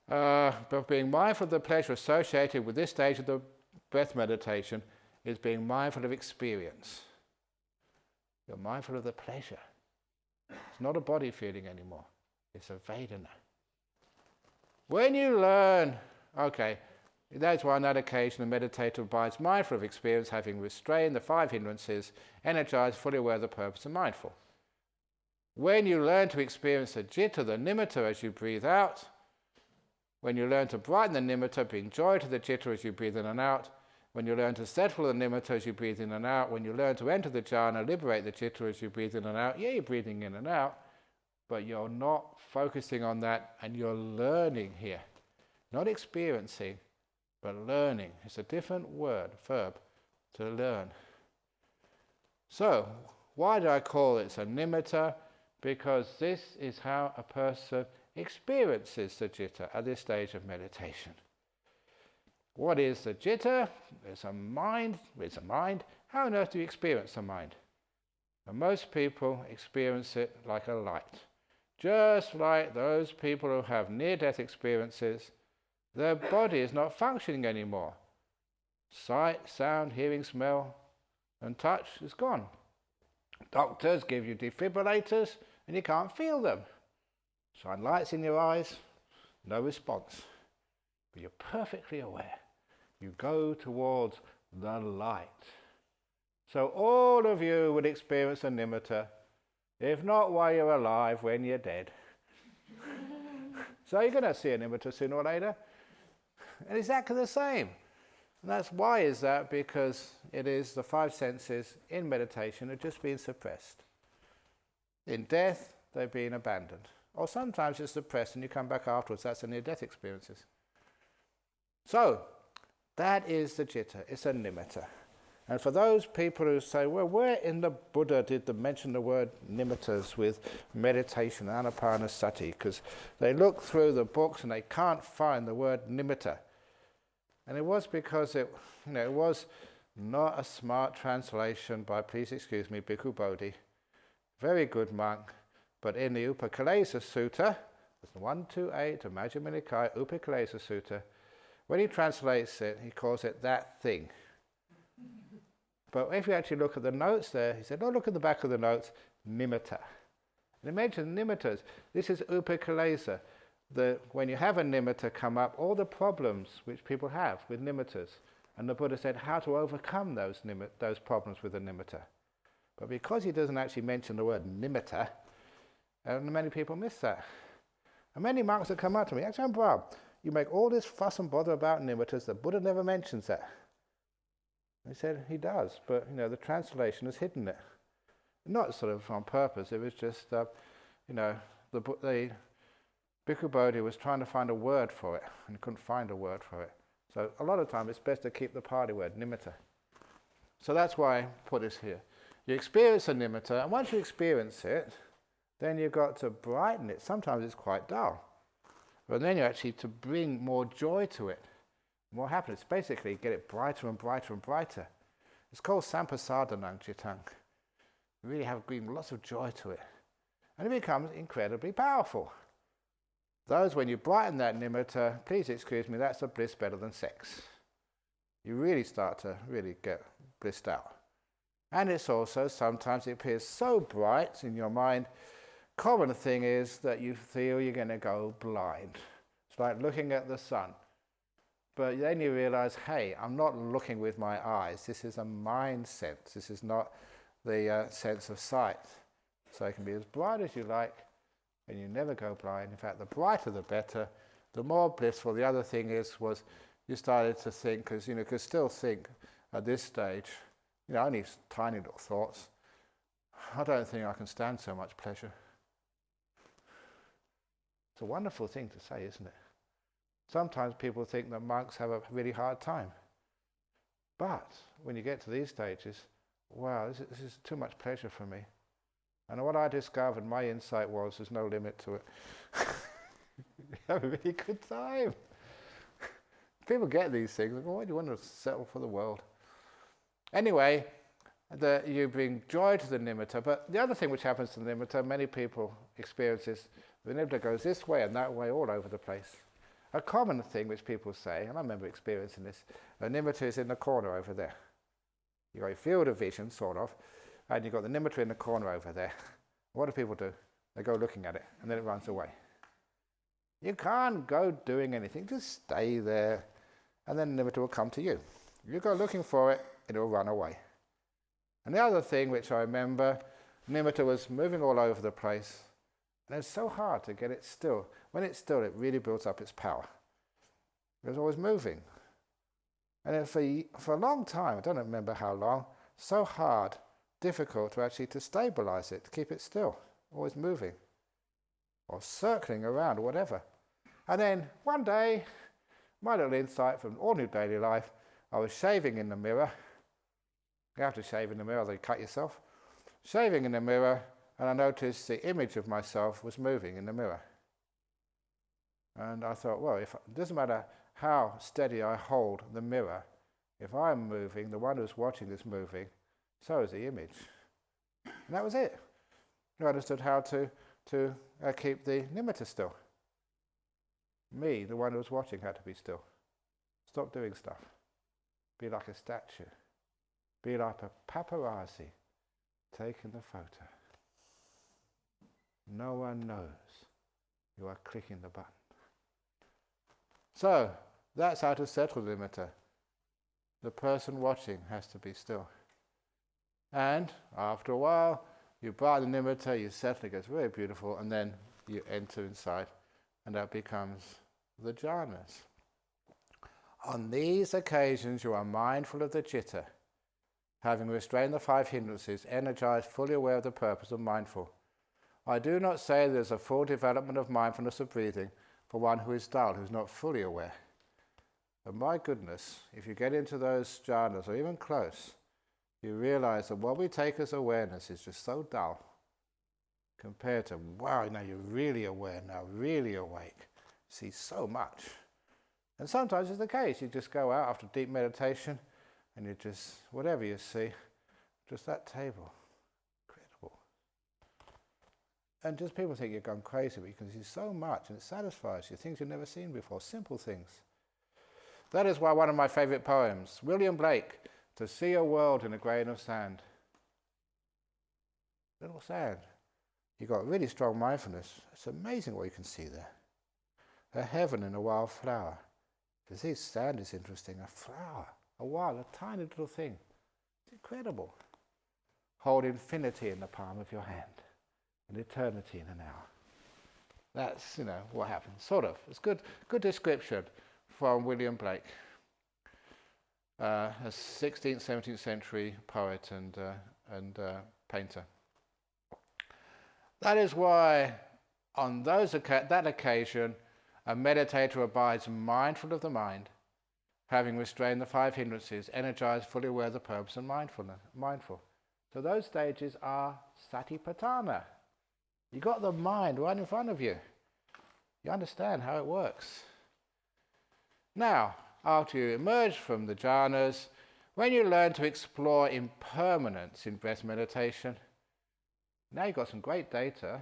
But being mindful of the pleasure associated with this stage of the breath meditation is being mindful of experience. You're mindful of the pleasure. It's not a body feeling anymore. It's a Vedana. When you learn, okay, that's why on that occasion the meditator abides mindful of experience, having restrained the 5 hindrances, energized, fully aware of the purpose, and mindful. When you learn to experience the jitta, the nimitta, as you breathe out, when you learn to brighten the nimitta, bring joy to the jitta as you breathe in and out, when you learn to settle the nimitta as you breathe in and out, when you learn to enter the jhana, liberate the chitta as you breathe in and out, yeah, you're breathing in and out, but you're not focusing on that and you're learning here. Not experiencing, but learning. It's a different word, verb, to learn. So, why do I call it a nimitta? Because this is how a person experiences the jitta at this stage of meditation. What is the jitta? It's a mind. It's a mind. How on earth do you experience a mind? And most people experience it like a light. Just like those people who have near-death experiences, their body is not functioning anymore. Sight, sound, hearing, smell, and touch is gone. Doctors give you defibrillators and you can't feel them. Shine lights in your eyes, no response. But you're perfectly aware. You go towards the light. So all of you would experience a nimitta, if not while you're alive, when you're dead. So you're going to see a nimitta sooner or later. And exactly the same. And that's why is that? Because it is the 5 senses in meditation are just being suppressed. In death, they're being abandoned. Or sometimes it's suppressed and you come back afterwards. That's the near-death experiences. So, that is the jitta. It's a nimitta. And for those people who say, well, where in the Buddha did they mention the word nimittas with meditation, anapanasati? Because they look through the books and they can't find the word nimitta. And it was because it was not a smart translation by, please excuse me, Bhikkhu Bodhi. Very good monk. But in the Upakalesa Sutta, it's 128 of Majjhima Nikaya, Upakalesa Sutta, when he translates it, he calls it that thing. But if you actually look at the notes there, he said, oh, look at the back of the notes, nimitta. And he mentioned nimittas. This is upakalesa. When you have a nimitta come up, all the problems which people have with nimittas. And the Buddha said how to overcome those problems with the nimitta. But because he doesn't actually mention the word nimitta, and many people miss that. And many monks have come up to me, Ajahn Brahm, you make all this fuss and bother about nimittas, the Buddha never mentions that. He said he does, but the translation has hidden it. Not sort of on purpose, it was just, the Bhikkhu Bodhi was trying to find a word for it, and couldn't find a word for it. So a lot of time it's best to keep the Pali word, nimitta. So that's why I put this here. You experience a nimitta, and once you experience it, then you've got to brighten it. Sometimes it's quite dull. But then you actually to bring more joy to it. And what happens? It's basically get it brighter and brighter and brighter. It's called Sabbadanam Chittang. You really have bring lots of joy to it. And it becomes incredibly powerful. Those, when you brighten that nimitta, please excuse me, that's a bliss better than sex. You really start to really get blissed out. And it's also, sometimes it appears so bright in your mind, common thing is that you feel you're going to go blind. It's like looking at the sun. But then you realize, hey, I'm not looking with my eyes. This is a mind sense. This is not the sense of sight. So it can be as bright as you like, and you never go blind. In fact, the brighter the better, the more blissful. The other thing was you started to think, because you could still think at this stage, only tiny little thoughts. I don't think I can stand so much pleasure. It's a wonderful thing to say, isn't it? Sometimes people think that monks have a really hard time. But when you get to these stages, wow, this is too much pleasure for me. And what I discovered, my insight was, there's no limit to it. You have a really good time. People get these things, like, why do you want to settle for the world? Anyway, you bring joy to the nimitta. But the other thing which happens to the nimitta, many people experience this, the nimitta goes this way and that way all over the place. A common thing which people say, and I remember experiencing this, a nimitta is in the corner over there. You've got your field of vision, sort of, and you've got the nimitta in the corner over there. What do people do? They go looking at it, and then it runs away. You can't go doing anything, just stay there, and then the nimitta will come to you. You go looking for it, it will run away. And the other thing which I remember, nimitta was moving all over the place, and it's so hard to get it still. When it's still, it really builds up its power. It was always moving. And for a long time, I don't remember how long, so hard, difficult to actually to stabilize it, to keep it still, always moving, or circling around, or whatever. And then one day, my little insight from ordinary daily life, I was shaving in the mirror. You have to shave in the mirror, otherwise you cut yourself. Shaving in the mirror, and I noticed the image of myself was moving in the mirror. And I thought, well, it doesn't matter how steady I hold the mirror, if I'm moving, the one who's watching is moving, so is the image. And that was it. I understood how to keep the nimitta still. Me, the one who was watching, had to be still. Stop doing stuff. Be like a statue. Be like a paparazzi taking the photo. No one knows you are clicking the button. So, that's how to settle the nimitta. The person watching has to be still. And after a while, you brighten the nimitta, you settle, it gets very beautiful, and then you enter inside, and that becomes the jhanas. On these occasions, you are mindful of the citta, having restrained the 5 hindrances, energized, fully aware of the purpose of mindful. I do not say there is a full development of mindfulness of breathing for one who is dull, who is not fully aware. But my goodness, if you get into those jhanas, or even close, you realize that what we take as awareness is just so dull compared to, wow, now you're really aware now, really awake. See so much. And sometimes it's the case. You just go out after deep meditation and you just, whatever you see, just that table. Incredible. And just people think you've gone crazy because you see so much and it satisfies you, things you've never seen before, simple things. That is why one of my favorite poems, William Blake, to see a world in a grain of sand. Little sand. You've got really strong mindfulness. It's amazing what you can see there. A heaven in a wild flower. To see sand is interesting. A flower, a tiny little thing. It's incredible. Hold infinity in the palm of your hand and eternity in an hour. That's, what happens. Sort of. It's good description from William Blake, a 16th, 17th century poet and painter. That is why on that occasion, a meditator abides mindful of the mind, having restrained the 5 hindrances, energized, fully aware of the purpose and mindful. So those stages are satipatthana. You got the mind right in front of you. You understand how it works. Now, after you emerge from the jhanas, when you learn to explore impermanence in breath meditation, now you've got some great data.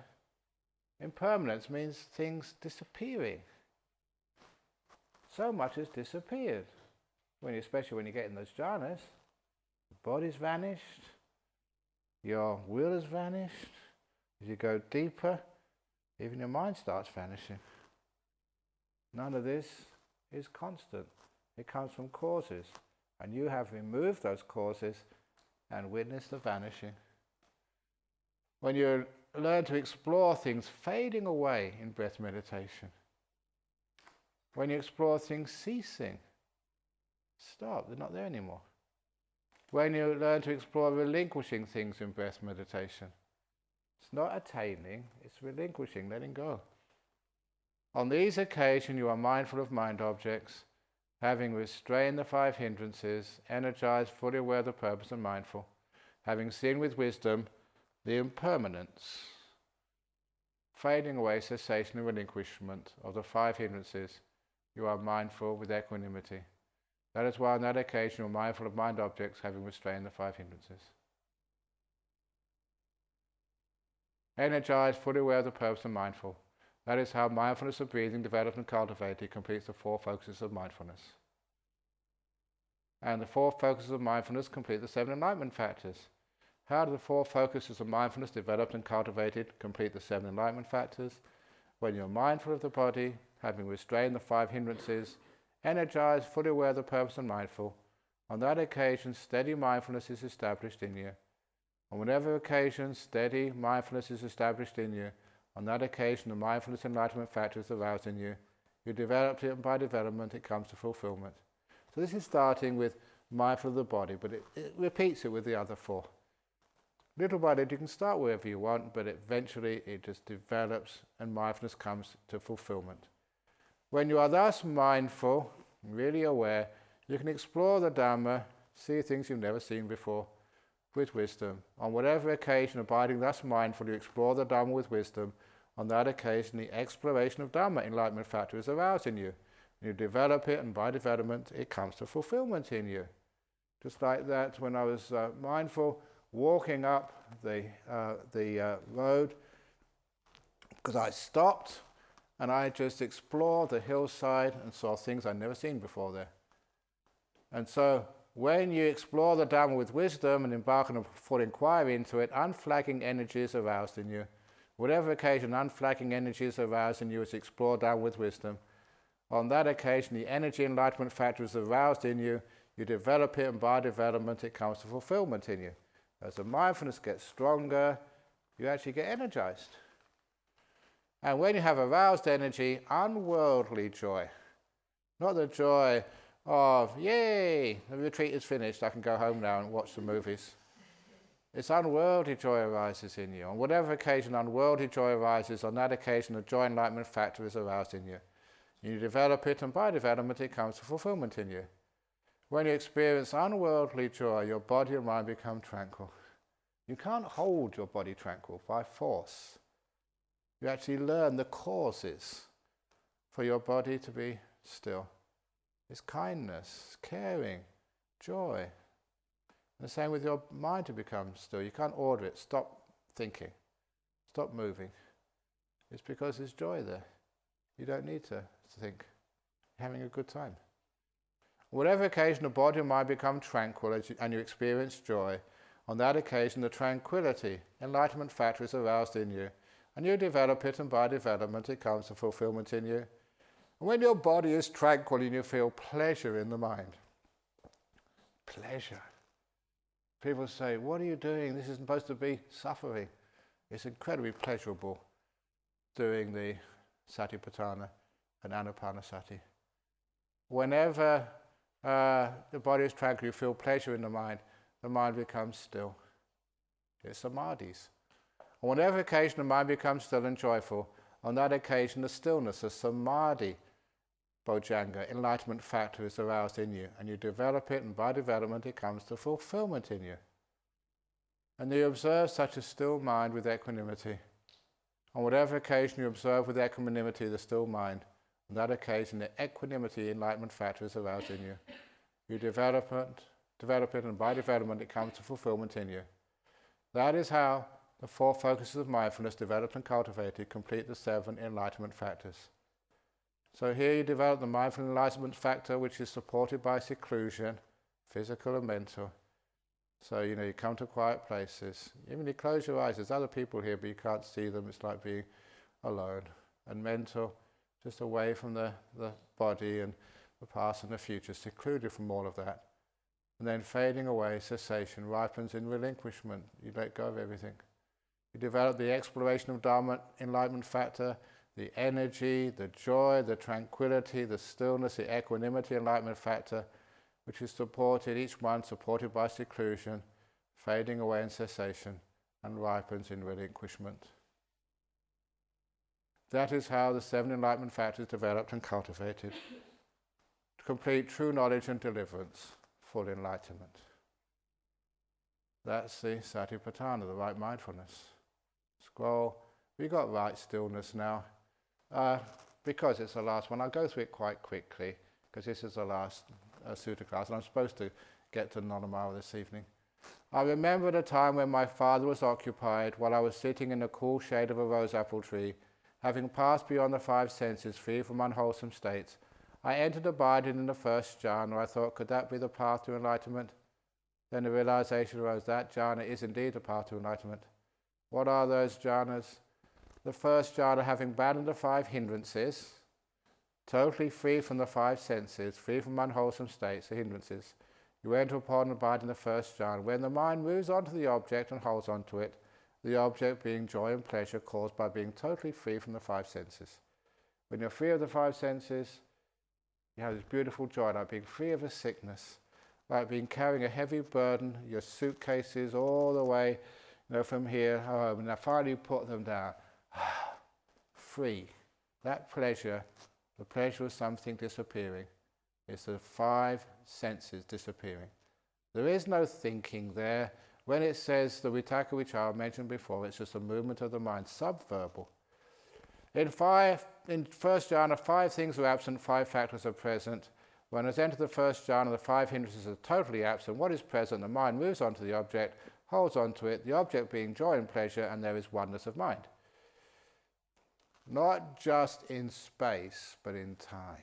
Impermanence means things disappearing. So much has disappeared, especially when you get in those jhanas. The body's vanished, your will has vanished. As you go deeper, even your mind starts vanishing. None of this is constant. It comes from causes, and you have removed those causes and witnessed the vanishing. When you learn to explore things fading away in breath meditation, when you explore things ceasing, stop, they're not there anymore. When you learn to explore relinquishing things in breath meditation, it's not attaining, it's relinquishing, letting go. On these occasions, you are mindful of mind objects, having restrained the 5 hindrances, energized, fully aware of the purpose and mindful, having seen with wisdom the impermanence, fading away, cessation and relinquishment of the 5 hindrances, you are mindful with equanimity. That is why on that occasion you are mindful of mind objects, having restrained the 5 hindrances. Energized, fully aware of the purpose and mindful, That is how mindfulness of breathing, developed and cultivated, completes the 4 focuses of mindfulness. And the 4 focuses of mindfulness complete the 7 enlightenment factors. How do the 4 focuses of mindfulness, developed and cultivated, complete the 7 enlightenment factors? When you're mindful of the body, having restrained the 5 hindrances, energized, fully aware of the purpose and mindful, on that occasion steady mindfulness is established in you. On whatever occasion steady mindfulness is established in you, on that occasion the mindfulness enlightenment factor is aroused in you. You develop it, and by development it comes to fulfillment. So this is starting with mindful of the body, but it repeats it with the other 4. Little by little, you can start wherever you want, but eventually it just develops and mindfulness comes to fulfillment. When you are thus mindful, really aware, you can explore the Dhamma, see things you've never seen before, with wisdom. On whatever occasion, abiding thus mindful, you explore the Dhamma with wisdom. On that occasion, the exploration of Dhamma, enlightenment factor, is aroused in you. You develop it, and by development, it comes to fulfillment in you. Just like that, when I was mindful, walking up the road, because I stopped and I just explored the hillside and saw things I'd never seen before there. And so when you explore the Dhamma with wisdom and embark on a full inquiry into it, unflagging energy is aroused in you. Whatever occasion unflagging energy is aroused in you is explored Dhamma with wisdom. On that occasion the energy enlightenment factor is aroused in you, you develop it, and by development it comes to fulfillment in you. As the mindfulness gets stronger, you actually get energized. And when you have aroused energy, unworldly joy, not the joy of, yay, the retreat is finished, I can go home now and watch the movies. It's unworldly joy arises in you. On whatever occasion unworldly joy arises, on that occasion the joy enlightenment factor is aroused in you. You develop it, and by development it comes to fulfillment in you. When you experience unworldly joy, your body and mind become tranquil. You can't hold your body tranquil by force. You actually learn the causes for your body to be still. It's kindness, caring, joy. And the same with your mind to become still. You can't order it. Stop thinking. Stop moving. It's because there's joy there. You don't need to think. You're having a good time. Whatever occasion the body and mind become tranquil and you experience joy, on that occasion the tranquility, enlightenment factor is aroused in you, and you develop it, and by development it comes to fulfillment in you. And when your body is tranquil and you feel pleasure in the mind, pleasure. People say, what are you doing? This is supposed to be suffering. It's incredibly pleasurable doing the satipatthana and anapanasati. Whenever the body is tranquil, you feel pleasure in the mind becomes still. It's samadhis. On whatever occasion the mind becomes still and joyful, on that occasion the stillness, the samadhi, bojjhanga, enlightenment factor is aroused in you, and you develop it, and by development it comes to fulfillment in you. And you observe such a still mind with equanimity. On whatever occasion you observe with equanimity the still mind, on that occasion the equanimity, enlightenment factor is aroused in you. You develop it, and by development it comes to fulfillment in you. That is how the 4 focuses of mindfulness, developed and cultivated, complete the 7 enlightenment factors. So here you develop the mindful enlightenment factor, which is supported by seclusion, physical and mental. So, you come to quiet places. Even you close your eyes, there's other people here, but you can't see them. It's like being alone. And mental, just away from the body and the past and the future, secluded from all of that. And then fading away, cessation, ripens in relinquishment. You let go of everything. You develop the exploration of Dhamma, enlightenment factor, the energy, the joy, the tranquility, the stillness, the equanimity, enlightenment factor, which is supported, each one supported by seclusion, fading away in cessation, and ripens in relinquishment. That is how the 7 enlightenment factors developed and cultivated to complete true knowledge and deliverance, full enlightenment. That's the satipatthana, the right mindfulness. Scroll. We got right stillness now. Because it's the last one, I'll go through it quite quickly, because this is the last sutta class, and I'm supposed to get to Nonamara this evening. I remember the time when my father was occupied while I was sitting in the cool shade of a rose apple tree, having passed beyond the five senses, free from unwholesome states, I entered abiding in the first jhana. I thought, could that be the path to enlightenment? Then the realization arose that jhana is indeed the path to enlightenment. What are those jhanas? The first jhana, having abandoned the five hindrances, totally free from the five senses, free from unwholesome states, the hindrances, you enter upon and abide in the first jhana. When the mind moves on to the object and holds on to it, the object being joy and pleasure caused by being totally free from the five senses. When you're free of the five senses, you have this beautiful joy, like being free of a sickness, like being carrying a heavy burden, your suitcases all the way, from here home, and now finally you put them down. Free. That pleasure, the pleasure of something disappearing, is the five senses disappearing. There is no thinking there. When it says the vitaka vichara mentioned before, it's just a movement of the mind, subverbal. In first jhana, five things are absent, five factors are present. When it's entered the first jhana, the five hindrances are totally absent. What is present? The mind moves on to the object, holds on to it, the object being joy and pleasure, and there is oneness of mind. Not just in space, but in time.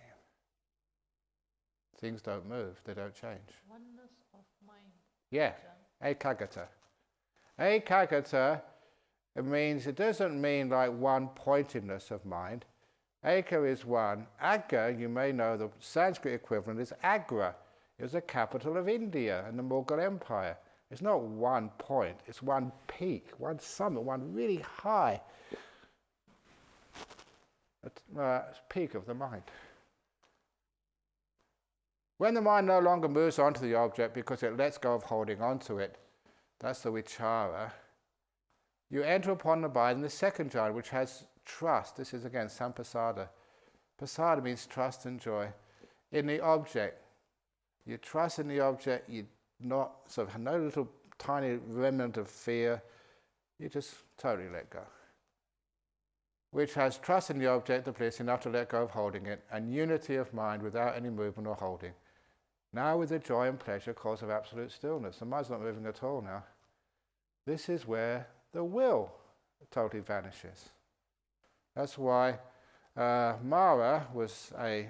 Things don't move, they don't change. Oneness of mind. Yeah, ekaggata. Ekaggata, it doesn't mean like one-pointedness of mind. Eka is one. Agga, you may know, the Sanskrit equivalent is Agra. It was the capital of India and the Mughal Empire. It's not one point, it's one peak, one summit, one really high peak of the mind. When the mind no longer moves on to the object because it lets go of holding on to it, that's the vichara, you enter upon and abide in the second jhana, which has trust. This is again sampasada. Pasada means trust and joy in the object. You trust in the object, you not sort of no little tiny remnant of fear, you just totally let go. Which has trust in the object of bliss enough to let go of holding it, and unity of mind without any movement or holding. Now with the joy and pleasure, cause of absolute stillness. The mind's not moving at all now. This is where the will totally vanishes. That's why Mara was a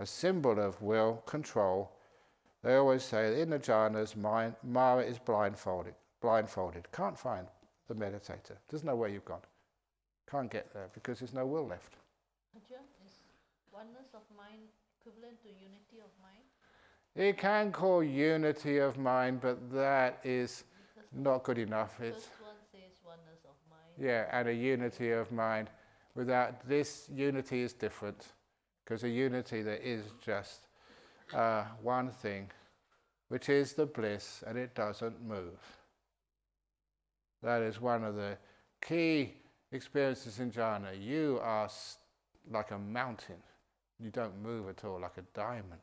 symbol of will, control. They always say in the jhanas, Mara is blindfolded. Can't find the meditator. Doesn't know where you've gone. Can't get there because there's no will left. Ajahn, is oneness of mind equivalent to unity of mind? It can call unity of mind, but that is not good enough. The first one says oneness of mind. Yeah, and a unity of mind. Without this, unity is different. Because a unity there is just one thing, which is the bliss, and it doesn't move. That is one of the key experiences in jhana. You are like a mountain. You don't move at all, like a diamond.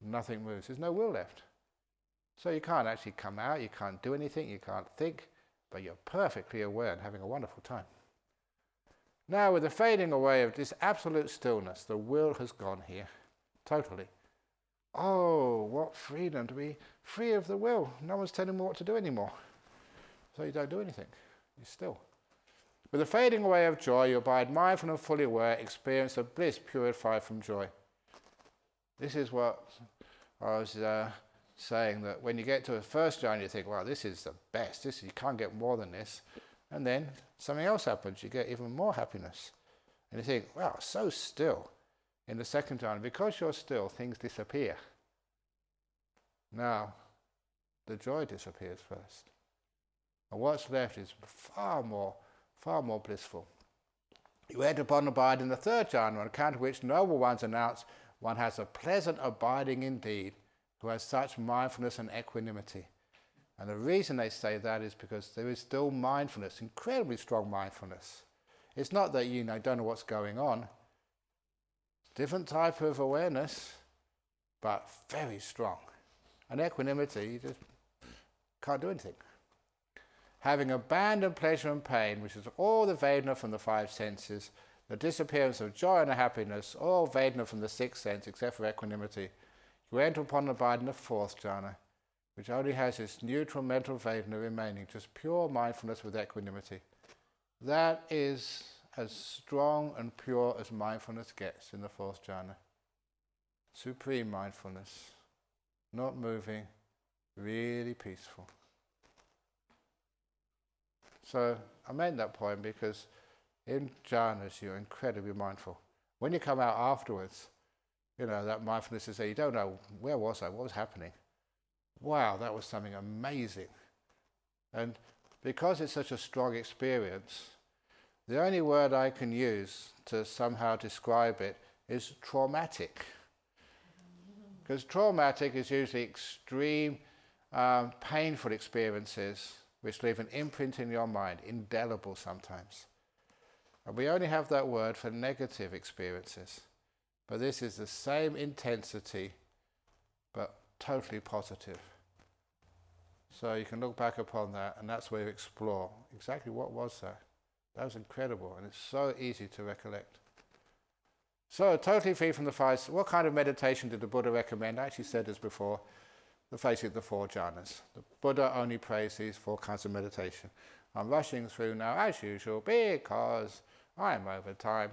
Nothing moves. There's no will left. So you can't actually come out, you can't do anything, you can't think, but you're perfectly aware and having a wonderful time. Now with the fading away of this absolute stillness, the will has gone here, totally. Oh, what freedom to be free of the will. No one's telling me what to do anymore. So you don't do anything, you're still. With the fading away of joy, you abide mindful and fully aware, experience of bliss purified from joy. This is what I was saying, that when you get to the first jhana, you think, wow, this is the best. You can't get more than this. And then something else happens. You get even more happiness. And you think, wow, so still. In the second jhana, because you're still, things disappear. Now, the joy disappears first. And what's left is far more blissful. You enter upon and abide in the third jhana, on account of which noble ones announce one has a pleasant abiding indeed, who has such mindfulness and equanimity. And the reason they say that is because there is still mindfulness, incredibly strong mindfulness. It's not that you don't know what's going on. Different type of awareness, but very strong. And equanimity, you just can't do anything. Having abandoned pleasure and pain, which is all the Vedana from the five senses, the disappearance of joy and happiness, all Vedana from the sixth sense, except for equanimity, you enter upon and abide in the fourth jhana, which only has this neutral mental vedana remaining, just pure mindfulness with equanimity. That is as strong and pure as mindfulness gets in the fourth jhana. Supreme mindfulness, not moving, really peaceful. So I made that point because in jhanas you're incredibly mindful. When you come out afterwards, that mindfulness is there. You don't know, where was I? What was happening? Wow, that was something amazing. And because it's such a strong experience, the only word I can use to somehow describe it is traumatic. Because traumatic is usually extreme, painful experiences which leave an imprint in your mind, indelible sometimes. And we only have that word for negative experiences. But this is the same intensity, but totally positive. So you can look back upon that, and that's where you explore exactly what was that. That was incredible, and it's so easy to recollect. So, totally free from the five. What kind of meditation did the Buddha recommend? I actually said this before, basically the four jhanas. The Buddha only praised these four kinds of meditation. I'm rushing through now, as usual, because I'm over time.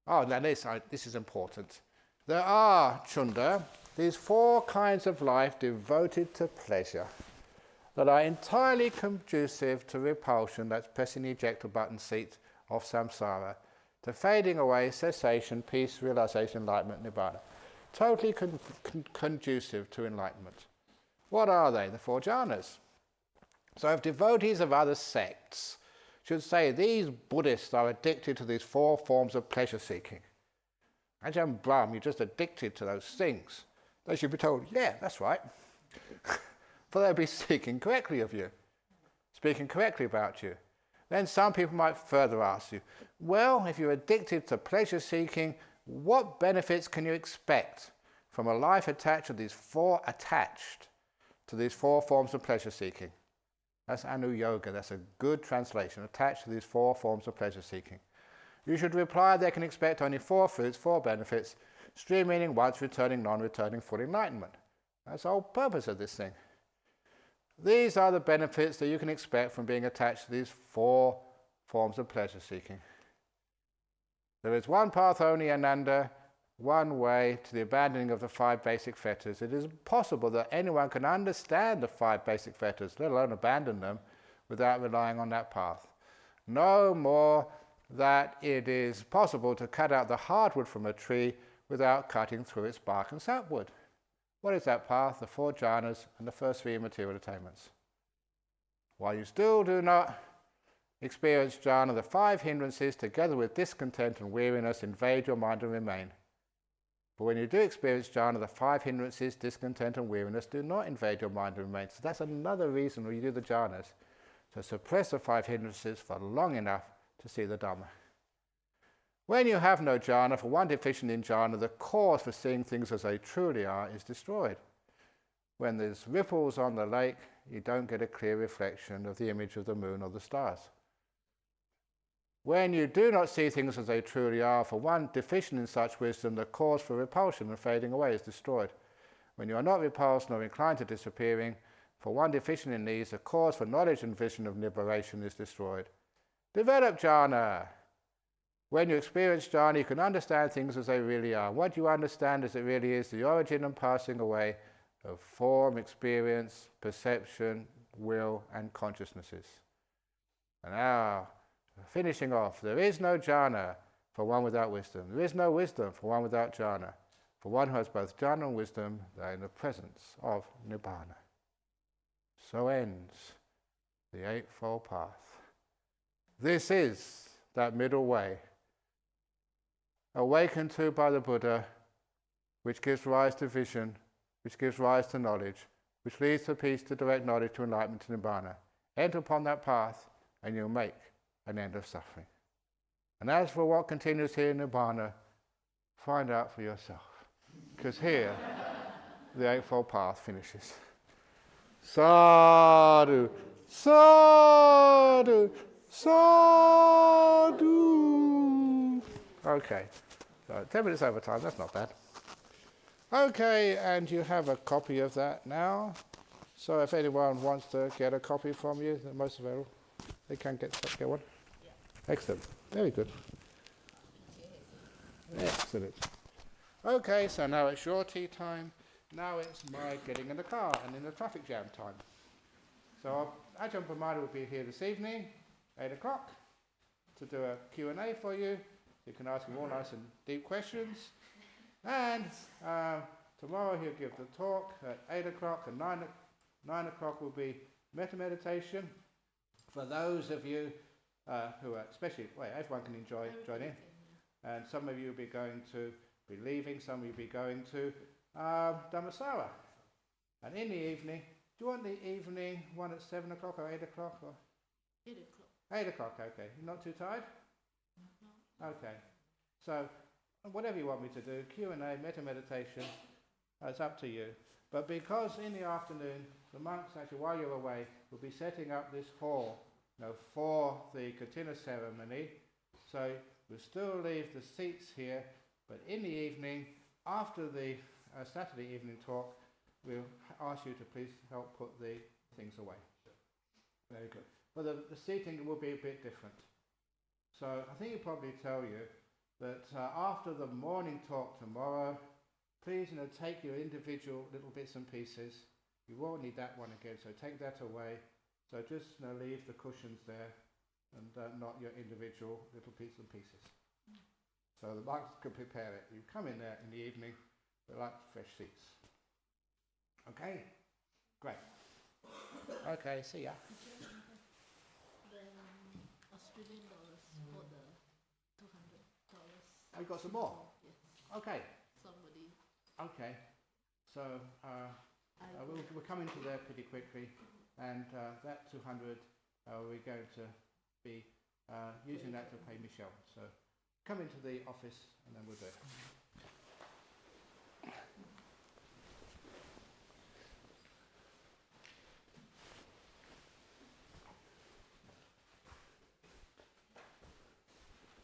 Oh, now this is important. There are, Chunda, these four kinds of life devoted to pleasure that are entirely conducive to repulsion, that's pressing the ejector button seat of samsara, to fading away, cessation, peace, realization, enlightenment, nibbana. Totally conducive to enlightenment. What are they? The four jhanas. So if devotees of other sects should say these Buddhists are addicted to these four forms of pleasure seeking, Ajahn Brahm, you're just addicted to those things, they should be told, yeah, that's right. For they'll be speaking correctly of you, speaking correctly about you. Then some people might further ask you, well, if you're addicted to pleasure seeking, what benefits can you expect from a life attached to these four forms of pleasure seeking? That's anuyoga, that's a good translation, attached to these four forms of pleasure seeking. You should reply they can expect only four fruits, four benefits, stream meaning once returning, non-returning, full enlightenment. That's the whole purpose of this thing. These are the benefits that you can expect from being attached to these four forms of pleasure seeking. There is one path only, Ananda, one way to the abandoning of the five basic fetters. It is impossible that anyone can understand the five basic fetters, let alone abandon them, without relying on that path. No more that it is possible to cut out the hardwood from a tree without cutting through its bark and sapwood. What is that path? The four jhanas and the first three immaterial attainments. While you still do not experience jhana, the five hindrances, together with discontent and weariness, invade your mind and remain. But when you do experience jhana, the five hindrances, discontent and weariness, do not invade your mind and remain. So that's another reason when you do the jhanas, to suppress the five hindrances for long enough to see the Dhamma. When you have no jhana, for one deficient in jhana, the cause for seeing things as they truly are is destroyed. When there's ripples on the lake, you don't get a clear reflection of the image of the moon or the stars. When you do not see things as they truly are, for one deficient in such wisdom, the cause for repulsion and fading away is destroyed. When you are not repulsed nor inclined to disappearing, for one deficient in these, the cause for knowledge and vision of liberation is destroyed. Develop jhana. When you experience jhana, you can understand things as they really are. What you understand as it really is, the origin and passing away of form, experience, perception, will, and consciousnesses. And now, finishing off, there is no jhana for one without wisdom. There is no wisdom for one without jhana. For one who has both jhana and wisdom, they are in the presence of nibbana. So ends the Eightfold Path. This is that middle way, awakened to by the Buddha, which gives rise to vision, which gives rise to knowledge, which leads to peace, to direct knowledge, to enlightenment, to nibbana. Enter upon that path, and you'll make an end of suffering. And as for what continues here in nibbana, find out for yourself. Because here, the Eightfold Path finishes. Sadhu, sadhu, sadhu. Okay, so 10 minutes over time, that's not bad. Okay, and you have a copy of that now. So if anyone wants to get a copy from you, the most available, they can get one. Yeah. Excellent. Very good. Excellent. Okay, so now it's your tea time. Now it's my getting in the car and in the traffic jam time. So Ajahn Brahmana will be here this evening, 8 o'clock, to do a Q&A for you. You can ask him all nice and deep questions. And tomorrow he'll give the talk at 8 o'clock, and 9 o'clock will be metta meditation. For those of you who are, especially, everyone can join in. And some of you will be going to be leaving, some of you will be going to dhammarasa. And in the evening, do you want the evening one at 7 o'clock or 8 o'clock? Or? 8 o'clock. 8 o'clock, okay. You're not too tired? No. Okay. So, whatever you want me to do, Q&A, metta meditation, it's up to you. But because in the afternoon, the monks actually, while you're away, will be setting up this hall, for the katina ceremony. So we'll still leave the seats here, but in the evening, after the Saturday evening talk, we'll ask you to please help put the things away. Very good. But the seating will be a bit different. So I think it'll probably tell you that after the morning talk tomorrow, please take your individual little bits and pieces. You won't need that one again, so take that away. So just leave the cushions there and not your individual little bits and pieces. So the monks can prepare it. You come in there in the evening, with like fresh seats. Okay? Great. Okay, see ya. Then Australian dollars for the $200. I've got some more. Yes. Okay. Somebody. Okay. So we're coming to there pretty quickly, and that 200 we're going to be using that to pay Michelle. So come into the office and then we'll do it.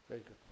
Very good.